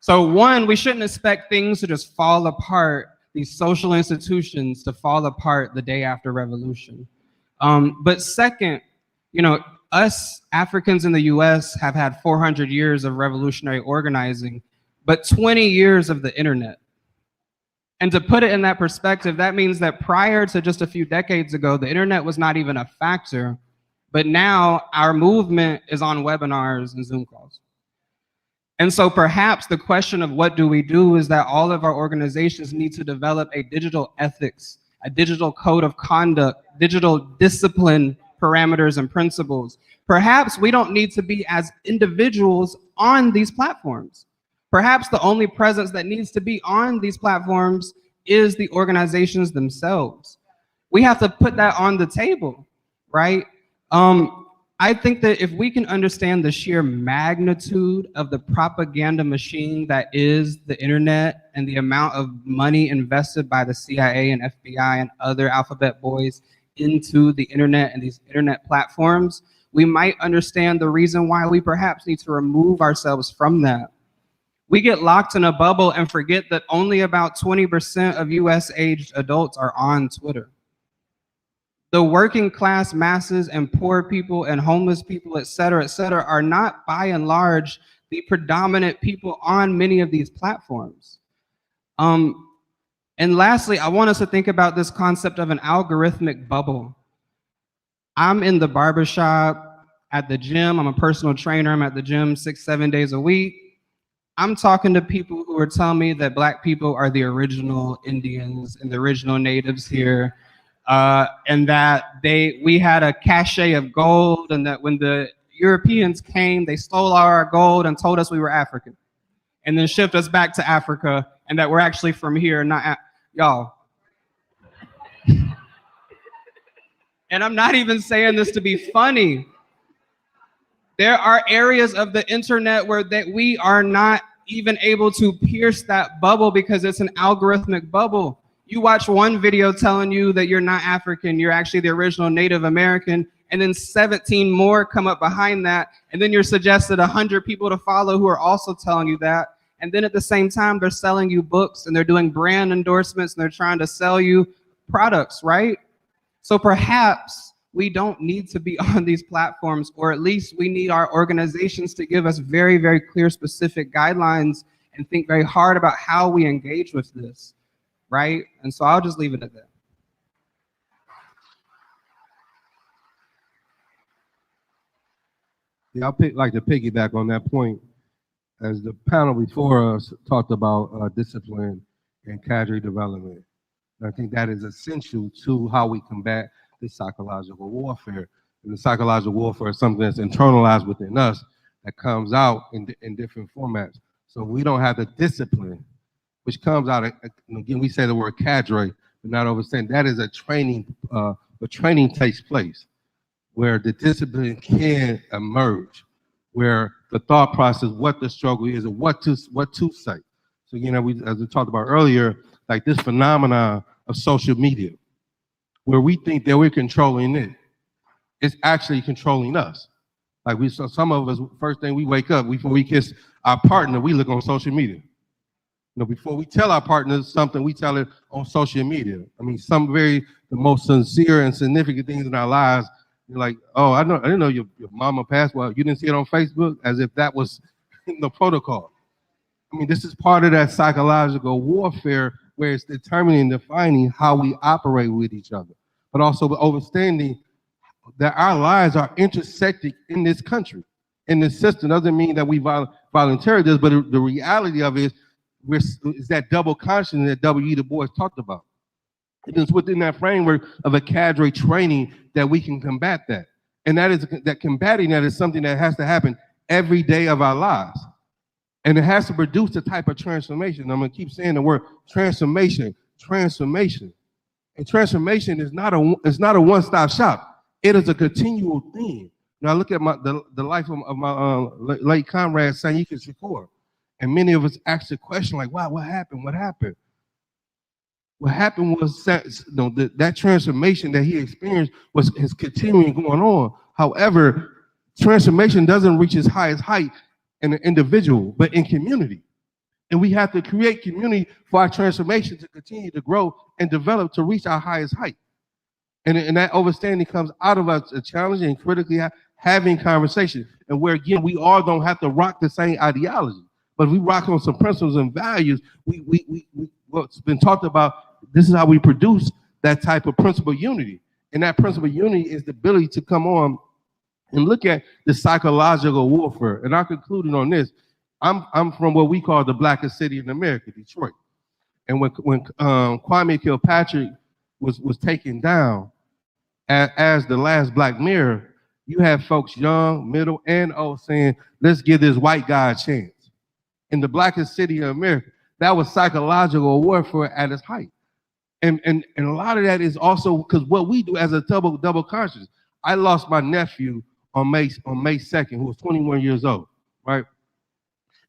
So one, we shouldn't expect things to just fall apart, these social institutions to fall apart the day after revolution. But second, us Africans in the US have had 400 years of revolutionary organizing, but 20 years of the internet. And to put it in that perspective, that means that prior to just a few decades ago, the internet was not even a factor, but now our movement is on webinars and Zoom calls. And so perhaps the question of what do we do is that all of our organizations need to develop a digital ethics, a digital code of conduct, digital discipline parameters and principles. Perhaps we don't need to be as individuals on these platforms. Perhaps the only presence that needs to be on these platforms is the organizations themselves. We have to put that on the table, right? I think that if we can understand the sheer magnitude of the propaganda machine that is the internet and the amount of money invested by the CIA and FBI and other alphabet boys into the internet and these internet platforms, we might understand the reason why we perhaps need to remove ourselves from that. We get locked in a bubble and forget that only about 20% of US-aged adults are on Twitter. The working class masses and poor people and homeless people, et cetera, are not by and large the predominant people on many of these platforms. And lastly, I want us to think about this concept of an algorithmic bubble. I'm in the barbershop, at the gym, I'm a personal trainer, I'm at the gym 6-7 days a week. I'm talking to people who are telling me that Black people are the original Indians and the original natives here. and that we had a cache of gold, and that when the Europeans came, they stole all our gold and told us we were African, and then shipped us back to Africa, and that we're actually from here, not y'all. And I'm not even saying this to be funny. There are areas of the internet where we are not even able to pierce that bubble because it's an algorithmic bubble. You watch one video telling you that you're not African, you're actually the original Native American, and then 17 more come up behind that, and then you're suggested 100 people to follow who are also telling you that. And then at the same time, they're selling you books and they're doing brand endorsements and they're trying to sell you products, right? So perhaps we don't need to be on these platforms, or at least we need our organizations to give us very, very clear, specific guidelines and think very hard about how we engage with this, right? And so I'll just leave it at that. Yeah, like to piggyback on that point. As the panel before us talked about discipline and cadre development, and I think that is essential to how we combat this psychological warfare. And the psychological warfare is something that's internalized within us that comes out in different formats. So we don't have the discipline, which comes out, again, we say the word cadre, but not overstanding. That is a training, the training takes place where the discipline can emerge, where the thought process, what the struggle is, and what to say. So, you know, as we talked about earlier, like this phenomenon of social media, where we think that we're controlling it, it's actually controlling us. Like some of us, first thing we wake up, before we kiss our partner, we look on social media. You know, before we tell our partners something, we tell it on social media. I mean, the most sincere and significant things in our lives. You're like, oh, I didn't know your mama passed. Well, you didn't see it on Facebook, as if that was the protocol. I mean, this is part of that psychological warfare where it's determining and defining how we operate with each other, but also understanding that our lives are intersecting in this country, in this system. Doesn't mean that we voluntarily do this, but the reality of it is that double consciousness that W.E. Du Bois talked about. It is within that framework of a cadre training that we can combat that. And that combating that is something that has to happen every day of our lives. And it has to produce the type of transformation. I'm gonna keep saying the word transformation. And transformation is not a one-stop shop. It is a continual thing. Now I look at the life of my late comrade, Sanyika Shakur. And many of us ask the question like, wow, what happened? What happened? What happened was that transformation that he experienced is continuing going on. However, transformation doesn't reach its highest height in an individual, but in community. And we have to create community for our transformation to continue to grow and develop to reach our highest height. And that understanding comes out of us challenging and critically having conversation. And where, again, we all don't have to rock the same ideology, but we rock on some principles and values. What's been talked about, this is how we produce that type of principle unity. And that principle unity is the ability to come on and look at the psychological warfare. And I concluded on this. I'm from what we call the blackest city in America, Detroit. And when Kwame Kilpatrick was taken down as the last black mayor, you have folks young, middle, and old saying, let's give this white guy a chance. In the blackest city in America, that was psychological warfare at its height. And a lot of that is also because what we do as a double conscious. I lost my nephew on May 2nd, who was 21 years old, right?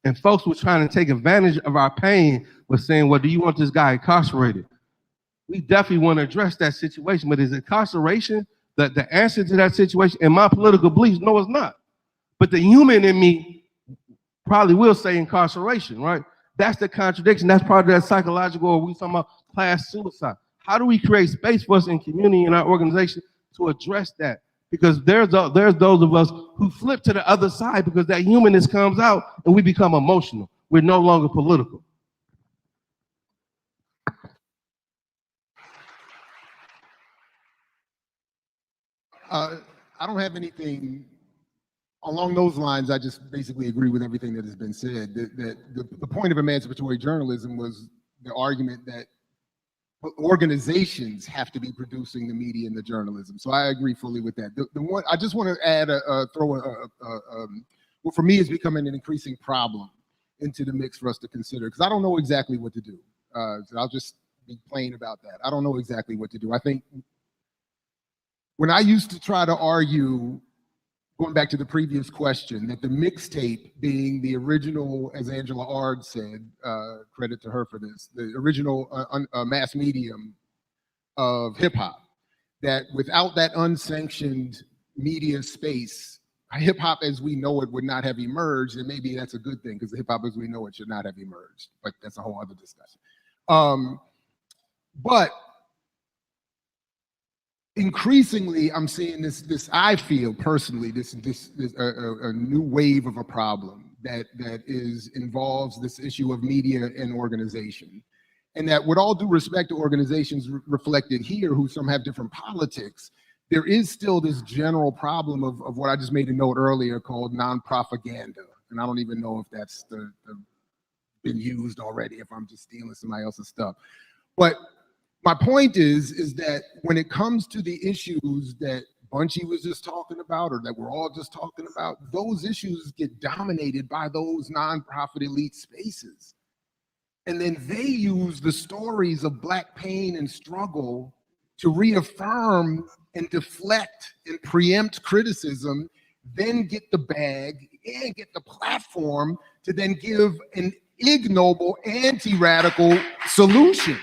And folks were trying to take advantage of our pain, was saying, well, do you want this guy incarcerated? We definitely want to address that situation, but is incarceration the answer to that situation? In my political beliefs, no, it's not. But the human in me probably will say incarceration, right? That's the contradiction. That's part of that psychological, or we talking about class suicide. How do we create space for us in community and our organization to address that? Because there's those of us who flip to the other side because that humanness comes out and we become emotional. We're no longer political. I don't have anything along those lines. I just basically agree with everything that has been said. That the point of emancipatory journalism was the argument that but organizations have to be producing the media and the journalism. So I agree fully with that. The one I just want to add, what for me is becoming an increasing problem into the mix for us to consider, because I don't know exactly what to do. So I'll just be plain about that. I don't know exactly what to do. I think when I used to try to argue, going back to the previous question, that the mixtape being the original, as Angela Ard said, credit to her for this, the original mass medium of hip hop, that without that unsanctioned media space, hip hop as we know it would not have emerged, and maybe that's a good thing because hip hop as we know it should not have emerged, but that's a whole other discussion. But increasingly, I'm seeing this. I feel personally, this a new wave of a problem that involves this issue of media and organization, and that, with all due respect to organizations reflected here, who some have different politics, there is still this general problem of what I just made a note earlier called non-propaganda, and I don't even know if that's been used already, if I'm just stealing somebody else's stuff, but my point is that when it comes to the issues that Bunchy was just talking about, or that we're all just talking about, those issues get dominated by those nonprofit elite spaces. And then they use the stories of Black pain and struggle to reaffirm and deflect and preempt criticism, then get the bag and get the platform to then give an ignoble, anti-radical solution.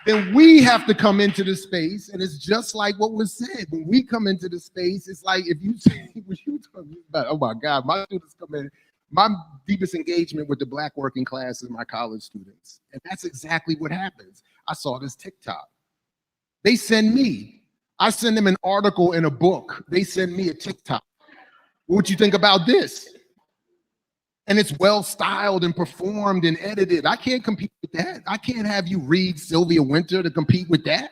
Then we have to come into the space, and it's just like what was said. When we come into the space, it's like if you say, what you talking about, oh my God, my students come in, my deepest engagement with the Black working class is my college students. And that's exactly what happens. I saw this TikTok. They send me, I send them an article in a book. They send me a TikTok. What you think about this? And it's well styled and performed and edited. I can't compete with that. I can't have you read Sylvia Winter to compete with that.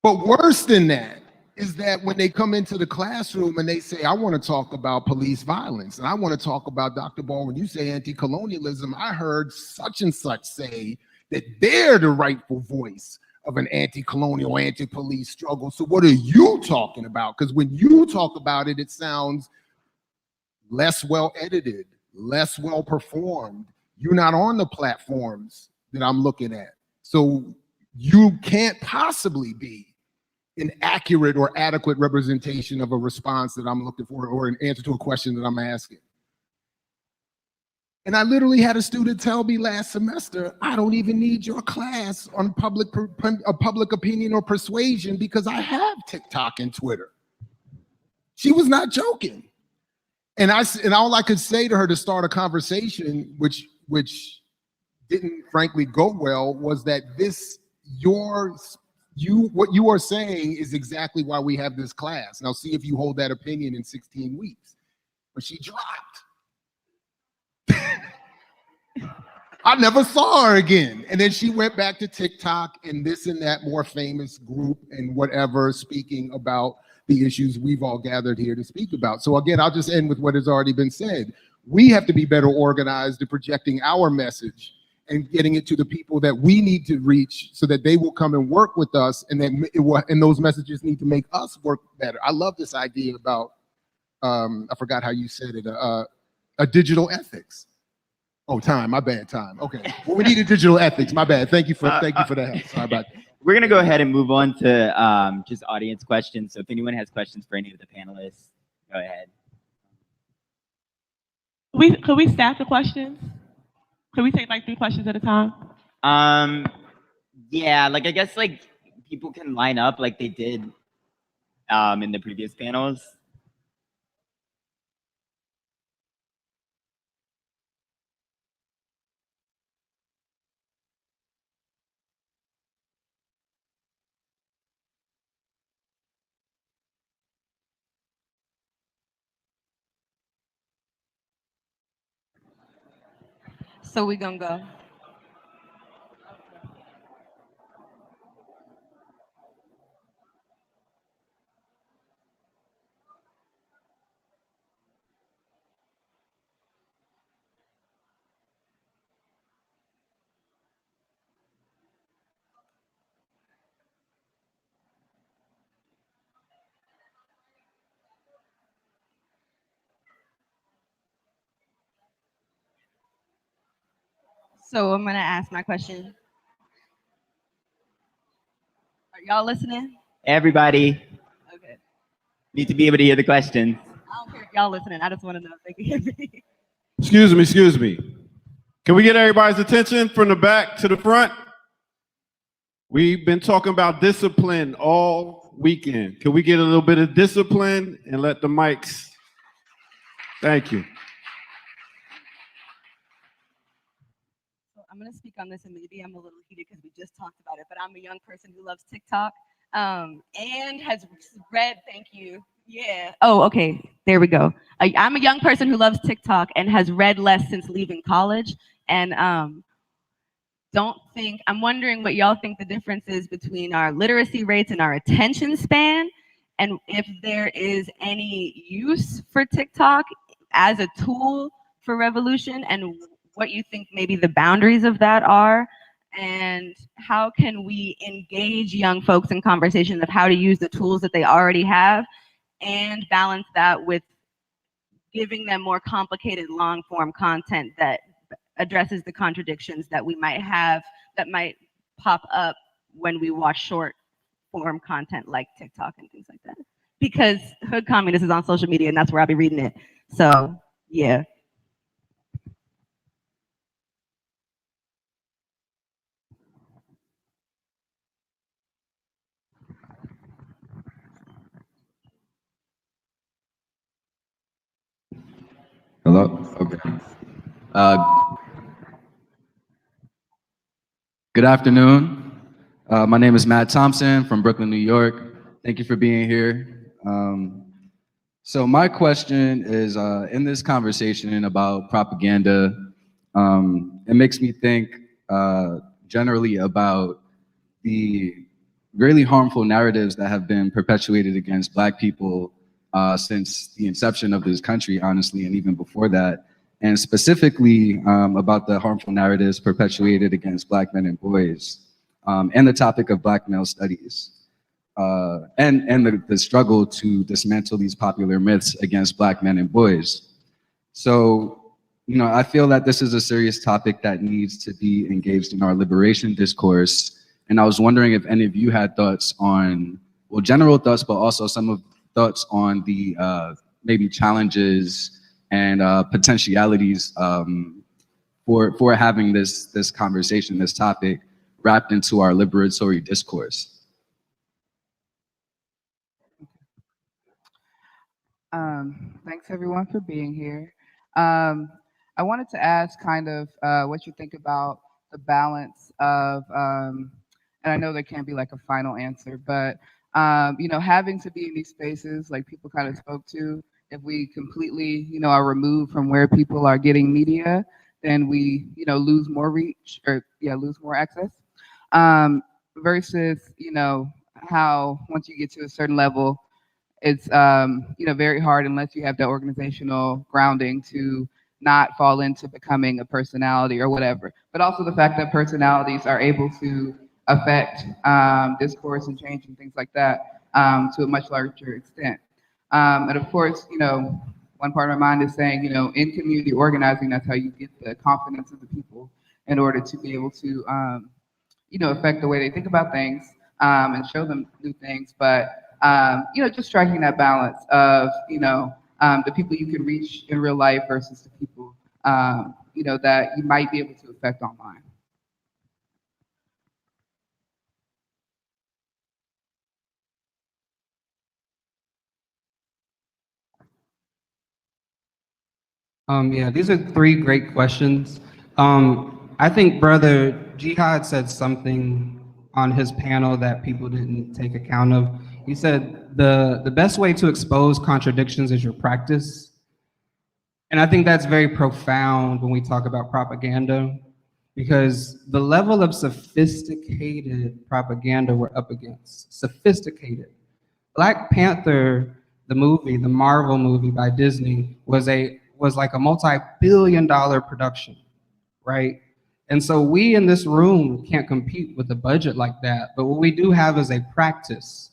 But worse than that is that when they come into the classroom and they say, I want to talk about police violence, and I want to talk about, Dr. Ball, when you say anti-colonialism, I heard such and such say that they're the rightful voice of an anti-colonial, anti-police struggle. So what are you talking about? Because when you talk about it, it sounds less well edited, less well performed. You're not on the platforms that I'm looking at. So you can't possibly be an accurate or adequate representation of a response that I'm looking for, or an answer to a question that I'm asking. And I literally had a student tell me last semester, I don't even need your class on public opinion or persuasion because I have TikTok and Twitter. She was not joking. And all I could say to her to start a conversation, which didn't frankly go well, was that what you are saying is exactly why we have this class. Now see if you hold that opinion in 16 weeks. But she dropped. I never saw her again. And then she went back to TikTok and this and that more famous group and whatever, speaking about the issues we've all gathered here to speak about. So again, I'll just end with what has already been said. We have to be better organized in projecting our message and getting it to the people that we need to reach so that they will come and work with us, and then those messages need to make us work better. I love this idea about, I forgot how you said it, a digital ethics. Oh, time, my bad, time. Okay, well, we need a digital ethics, my bad. Thank you for the help, sorry about that. We're gonna go ahead and move on to just audience questions. So if anyone has questions for any of the panelists, go ahead. Could we stack the questions? Could we take like 3 questions at a time? Yeah, like I guess like people can line up like they did in the previous panels. So we gonna go. So I'm gonna ask my question. Are y'all listening? Everybody Okay. needs to be able to hear the question. I don't care if y'all listening. I just want to know if they can hear me. Excuse me. Can we get everybody's attention from the back to the front? We've been talking about discipline all weekend. Can we get a little bit of discipline and let the mics? Thank you. So I'm gonna speak on this, and maybe I'm a little heated because we just talked about it. But I'm a young person who loves TikTok, and has read. Thank you. Yeah. Oh, okay. There we go. I'm a young person who loves TikTok and has read less since leaving college, and I'm wondering what y'all think the difference is between our literacy rates and our attention span, and if there is any use for TikTok as a tool for revolution, and what you think maybe the boundaries of that are, and how can we engage young folks in conversations of how to use the tools that they already have and balance that with giving them more complicated long form content that addresses the contradictions that we might have that might pop up when we watch short form content like TikTok and things like that. Because Hood Communist is on social media and that's where I'll be reading it. So yeah. Hello? Okay. Good afternoon. My name is Matt Thompson from Brooklyn, New York. Thank you for being here. So my question is, in this conversation about propaganda, it makes me think generally about the really harmful narratives that have been perpetuated against Black people since the inception of this country, honestly, and even before that, and specifically about the harmful narratives perpetuated against Black men and boys, and the topic of Black male studies, and the struggle to dismantle these popular myths against Black men and boys. So, you know, I feel that this is a serious topic that needs to be engaged in our liberation discourse. And I was wondering if any of you had thoughts on, well, general thoughts, but also some of thoughts on the maybe challenges and potentialities for having this conversation, this topic wrapped into our liberatory discourse. Thanks everyone for being here. I wanted to ask kind of what you think about the balance of, and I know there can't be like a final answer, but you know, having to be in these spaces like people kind of spoke to, if we completely, you know, are removed from where people are getting media, then we, you know, lose more reach or lose more access. Versus, you know, how once you get to a certain level, it's you know, very hard unless you have the organizational grounding to not fall into becoming a personality or whatever. But also the fact that personalities are able to affect discourse and change and things like that to a much larger extent. And of course, you know, one part of my mind is saying, you know, in community organizing, that's how you get the confidence of the people in order to be able to, you know, affect the way they think about things and show them new things. But you know, just striking that balance of, you know, the people you can reach in real life versus the people, you know, that you might be able to affect online. Yeah, these are three great questions. I think Brother Jihad said something on his panel that people didn't take account of. He said the best way to expose contradictions is your practice. And I think that's very profound when we talk about propaganda, because the level of sophisticated propaganda we're up against, sophisticated. Black Panther, the movie, the Marvel movie by Disney, was like a multi-billion-dollar production, right? And so we in this room can't compete with a budget like that, but what we do have is a practice.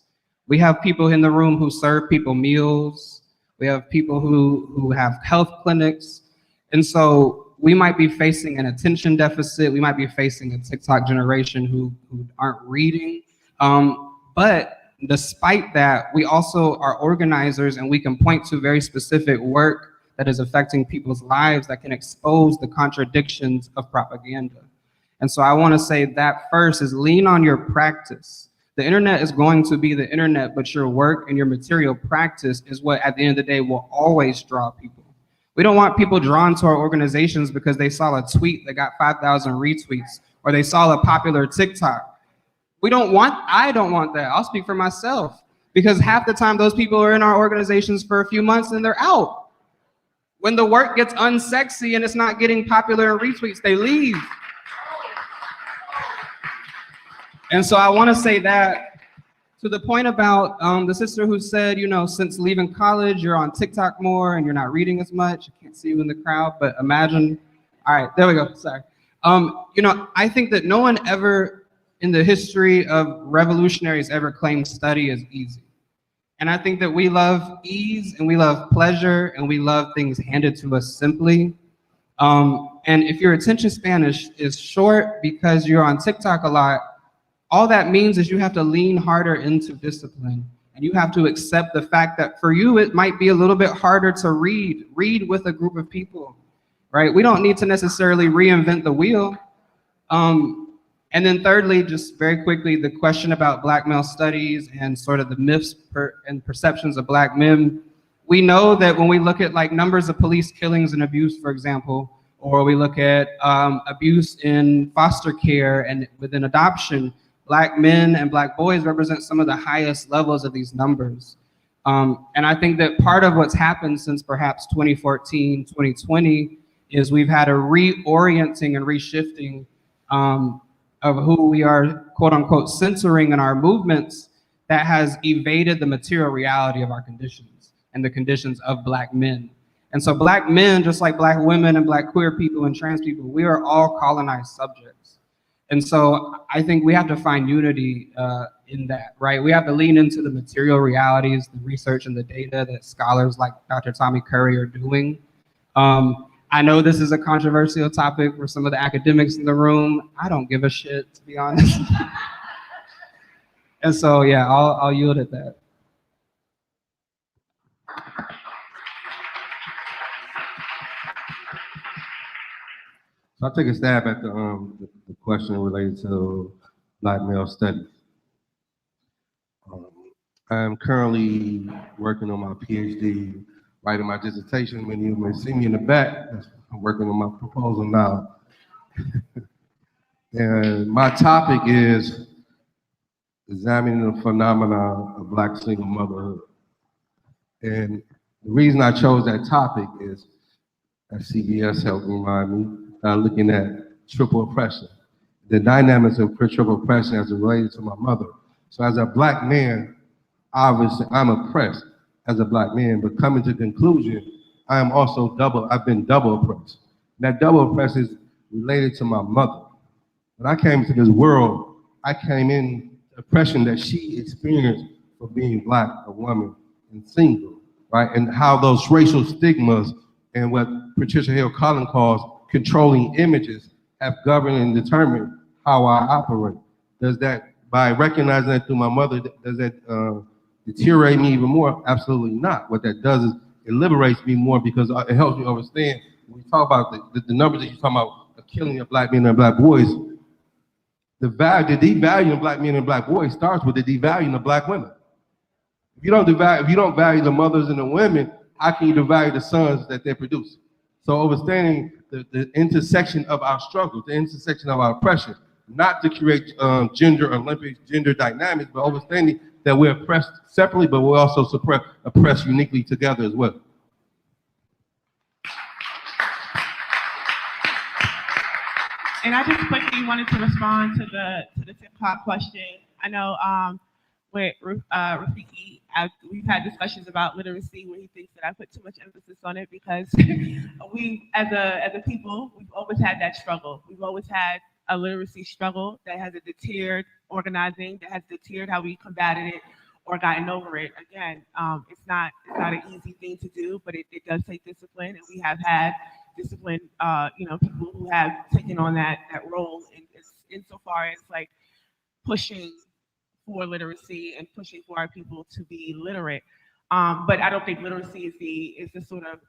We have people in the room who serve people meals. We have people who have health clinics. And so we might be facing an attention deficit. We might be facing a TikTok generation who aren't reading. But despite that, we also are organizers, and we can point to very specific work that is affecting people's lives that can expose the contradictions of propaganda. And so I want to say that first is lean on your practice. The internet is going to be the internet, but your work and your material practice is what at the end of the day will always draw people. We don't want people drawn to our organizations because they saw a tweet that got 5,000 retweets, or they saw a popular TikTok. I don't want that. I'll speak for myself, because half the time those people are in our organizations for a few months and they're out. When the work gets unsexy and it's not getting popular and retweets, they leave. And so I want to say that to the point about the sister who said, you know, since leaving college, you're on TikTok more and you're not reading as much. I can't see you in the crowd, but imagine. All right, there we go. Sorry. You know, I think that no one ever in the history of revolutionaries ever claimed study is easy. And I think that we love ease and we love pleasure and we love things handed to us simply. And if your attention span is short because you're on TikTok a lot, all that means is you have to lean harder into discipline, and you have to accept the fact that for you, it might be a little bit harder to read with a group of people, right? We don't need to necessarily reinvent the wheel. And then thirdly, just very quickly, the question about Black male studies and sort of the myths and perceptions of Black men. We know that when we look at like numbers of police killings and abuse, for example, or we look at abuse in foster care and within adoption, Black men and Black boys represent some of the highest levels of these numbers. And I think that part of what's happened since perhaps 2014, 2020, is we've had a reorienting and reshifting of who we are, quote unquote, censoring in our movements that has evaded the material reality of our conditions and the conditions of Black men. And so Black men, just like Black women and Black queer people and trans people, we are all colonized subjects. And so I think we have to find unity in that, right? We have to lean into the material realities, the research and the data that scholars like Dr. Tommy Curry are doing. I know this is a controversial topic for some of the academics in the room. I don't give a shit, to be honest. And so, yeah, I'll yield at that. So I'll take a stab at the question related to Black male studies. I'm currently working on my PhD, writing my dissertation. When you may see me in the back, I'm working on my proposal now. And my topic is examining the phenomena of Black single motherhood. And the reason I chose that topic is, as CBS helped remind me, looking at triple oppression, the dynamics of triple oppression as it related to my mother. So as a Black man, obviously I'm oppressed as a Black man, but coming to the conclusion, I am also I've been double oppressed. That double oppression is related to my mother. When I came to this world, I came in the oppression that she experienced for being Black, a woman, and single, right? And how those racial stigmas and what Patricia Hill Collins calls controlling images have governed and determined how I operate. Does that, by recognizing that through my mother, does that deteriorate me even more? Absolutely not. What that does is it liberates me more, because it helps me understand, when we talk about the numbers that you're talking about, the killing of Black men and Black boys, the devaluing of Black men and Black boys starts with the devaluing of Black women. If you don't value the mothers and the women, how can you devalue the sons that they produce? So understanding the intersection of our struggles, the intersection of our oppression, not to create gender Olympics, gender dynamics, but understanding that we're oppressed separately, but we're also oppressed uniquely together as well. And I just quickly wanted to respond to the TikTok question. I know with Rafiki, we've had discussions about literacy where he thinks that I put too much emphasis on it, because we, as a people, we've always had that struggle. We've always had a literacy struggle that has deterred organizing, that has deterred how we combated it or gotten over it. Again, it's not an easy thing to do, but it does take discipline, and we have had discipline, people who have taken on that role insofar as like pushing for literacy and pushing for our people to be literate. But I don't think literacy is the sort of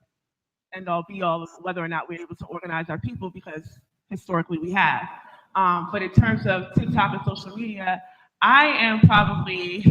end all be all of whether or not we're able to organize our people, because historically we have. But in terms of TikTok and social media, I am probably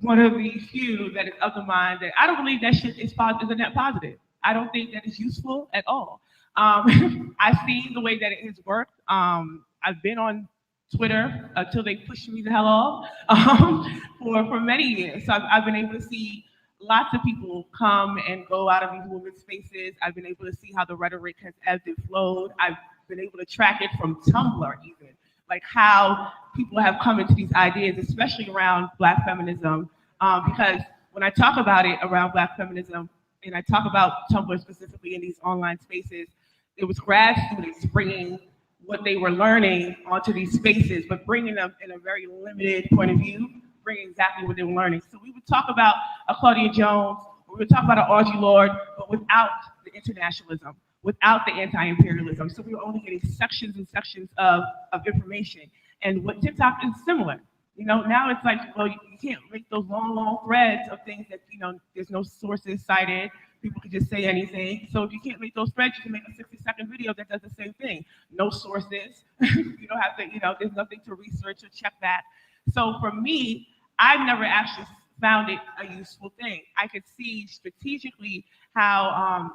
one of the few that is of the mind that I don't believe that shit is a net positive. I don't think that it's useful at all. I've seen the way that it has worked. I've been on Twitter until they pushed me the hell off for many years. So I've been able to see lots of people come and go out of these movement spaces. I've been able to see how the rhetoric has ebbed and flowed. I've been able to track it from Tumblr even, like how people have come into these ideas, especially around Black feminism, because when I talk about it around Black feminism, and I talk about Tumblr specifically in these online spaces, it was grad students bringing what they were learning onto these spaces, but bringing them in a very limited point of view, bringing exactly what they were learning. So we would talk about a Claudia Jones, we would talk about an Audre Lorde, but without the internationalism, without the anti-imperialism. So we were only getting sections and sections of information. And what TikTok is similar. Now it's like, well, you can't make those long threads of things that, there's no sources cited. People can just say anything. So if you can't make those threads, you can make a 60-second video that does the same thing. No sources. You don't have to, there's nothing to research or check that. So for me, I've never actually found it a useful thing. I could see strategically how,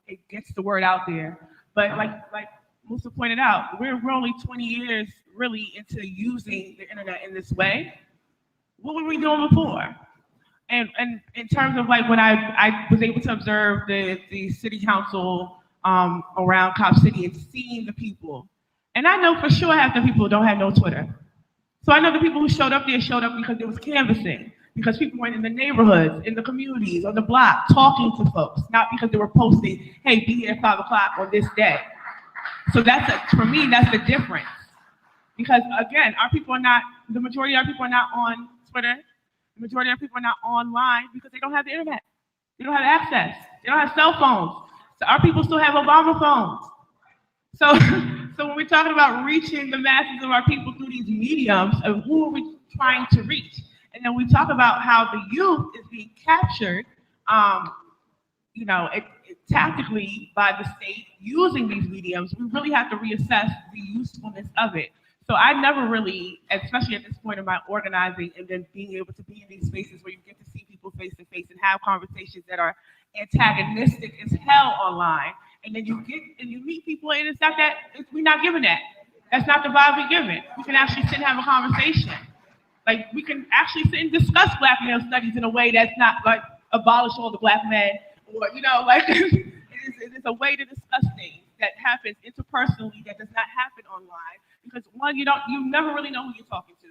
it gets the word out there. But like Musa pointed out, we're only 20 years really into using the internet in this way. What were we doing before? And in terms of like when I was able to observe the city council around Cop City and seeing the people, and I know for sure half the people don't have no Twitter. So I know the people who showed up because there was canvassing, because people went in the neighborhoods, in the communities, on the block, talking to folks, not because they were posting, hey, be here at 5 o'clock on this day. So for me, that's the difference. Because again, the majority of our people are not on Twitter. The majority of our people are not online because they don't have the internet. They don't have access. They don't have cell phones. So our people still have Obama phones. So when we're talking about reaching the masses of our people through these mediums, of who are we trying to reach? And then we talk about how the youth is being captured, tactically by the state using these mediums. We really have to reassess the usefulness of it. So I never really, especially at this point in my organizing and then being able to be in these spaces where you get to see people face to face and have conversations that are antagonistic as hell online. And then you meet people and it's not that, we're not giving that. That's not the vibe we're giving. We can actually sit and have a conversation. Like we can actually sit and discuss Black male studies in a way that's not like abolish all the Black men or, it is a way to discuss things that happens interpersonally that does not happen online. Because one, you never really know who you're talking to.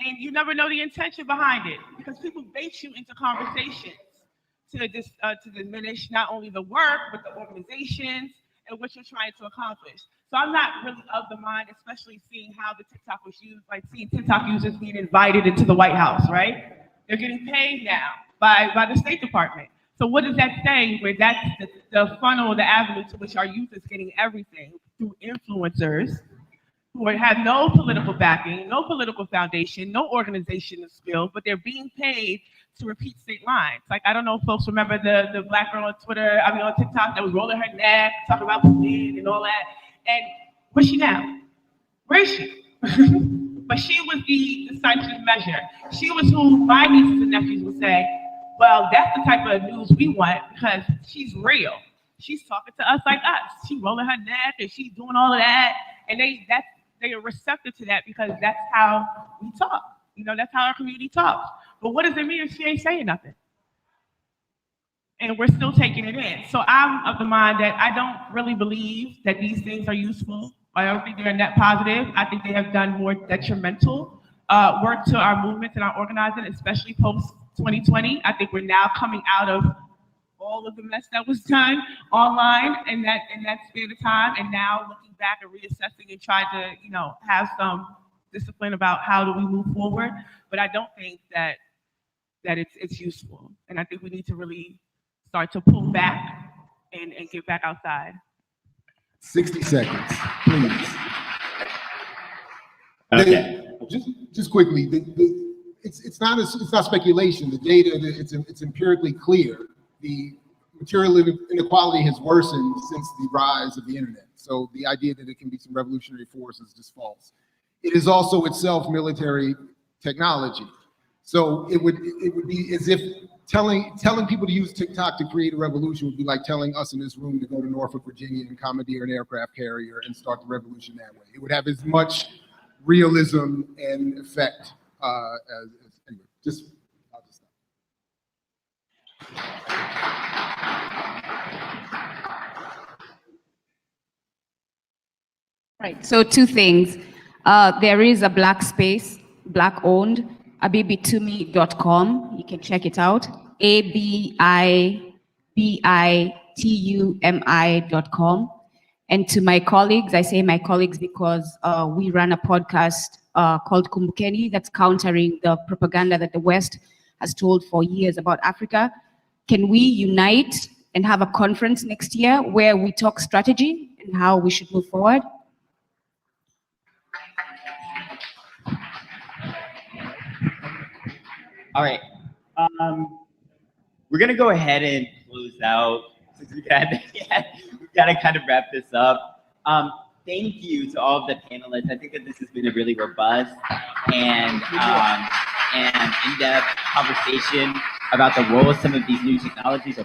And you never know the intention behind it because people bait you into conversations to diminish not only the work, but the organizations and what you're trying to accomplish. So I'm not really of the mind, especially seeing how the TikTok was used, like seeing TikTok users being invited into the White House, right? They're getting paid now by the State Department. So what does that say? Where that's the funnel, the avenue to which our youth is getting everything through influencers who have no political backing, no political foundation, no organizational skill, but they're being paid to repeat state lines. Like, I don't know if folks remember the Black girl on TikTok that was rolling her neck, talking about Putin and all that. And where's she now? Where is she? But she was the decisive measure. She was who my nieces and nephews would say, well, that's the type of news we want because she's real. She's talking to us like us. She's rolling her neck and she's doing all of that. And they are receptive to that because that's how we talk. That's how our community talks. But what does it mean if she ain't saying nothing? And we're still taking it in. So I'm of the mind that I don't really believe that these things are useful. I don't think they're net positive. I think they have done more detrimental work to our movements and our organizing, especially post 2020. I think we're now coming out of all of the mess that was done online in that span of time, and now looking back and reassessing and trying to, have some discipline about how do we move forward. But I don't think that it's useful, and I think we need to really start to pull back and get back outside. 60 seconds, please. Okay. Just quickly, it's not speculation. The data, it's empirically clear. The material inequality has worsened since the rise of the internet. So the idea that it can be some revolutionary force is just false. It is also itself military technology. So it would be as if telling people to use TikTok to create a revolution would be like telling us in this room to go to Norfolk, Virginia and commandeer an aircraft carrier and start the revolution that way. It would have as much realism and effect as anyway. I'll just stop. Right, so two things. There is a black space, black owned, abibitumi.com. You can check it out. abibitumi.com. And to my colleagues, I say my colleagues because we run a podcast called Kumbukeni that's countering the propaganda that the West has told for years about Africa. Can we unite and have a conference next year where we talk strategy and how we should move forward? All right. We're gonna go ahead and close out since we've got to kind of wrap this up. Thank you to all of the panelists. I think that this has been a really robust and in-depth conversation about the role of some of these new technologies.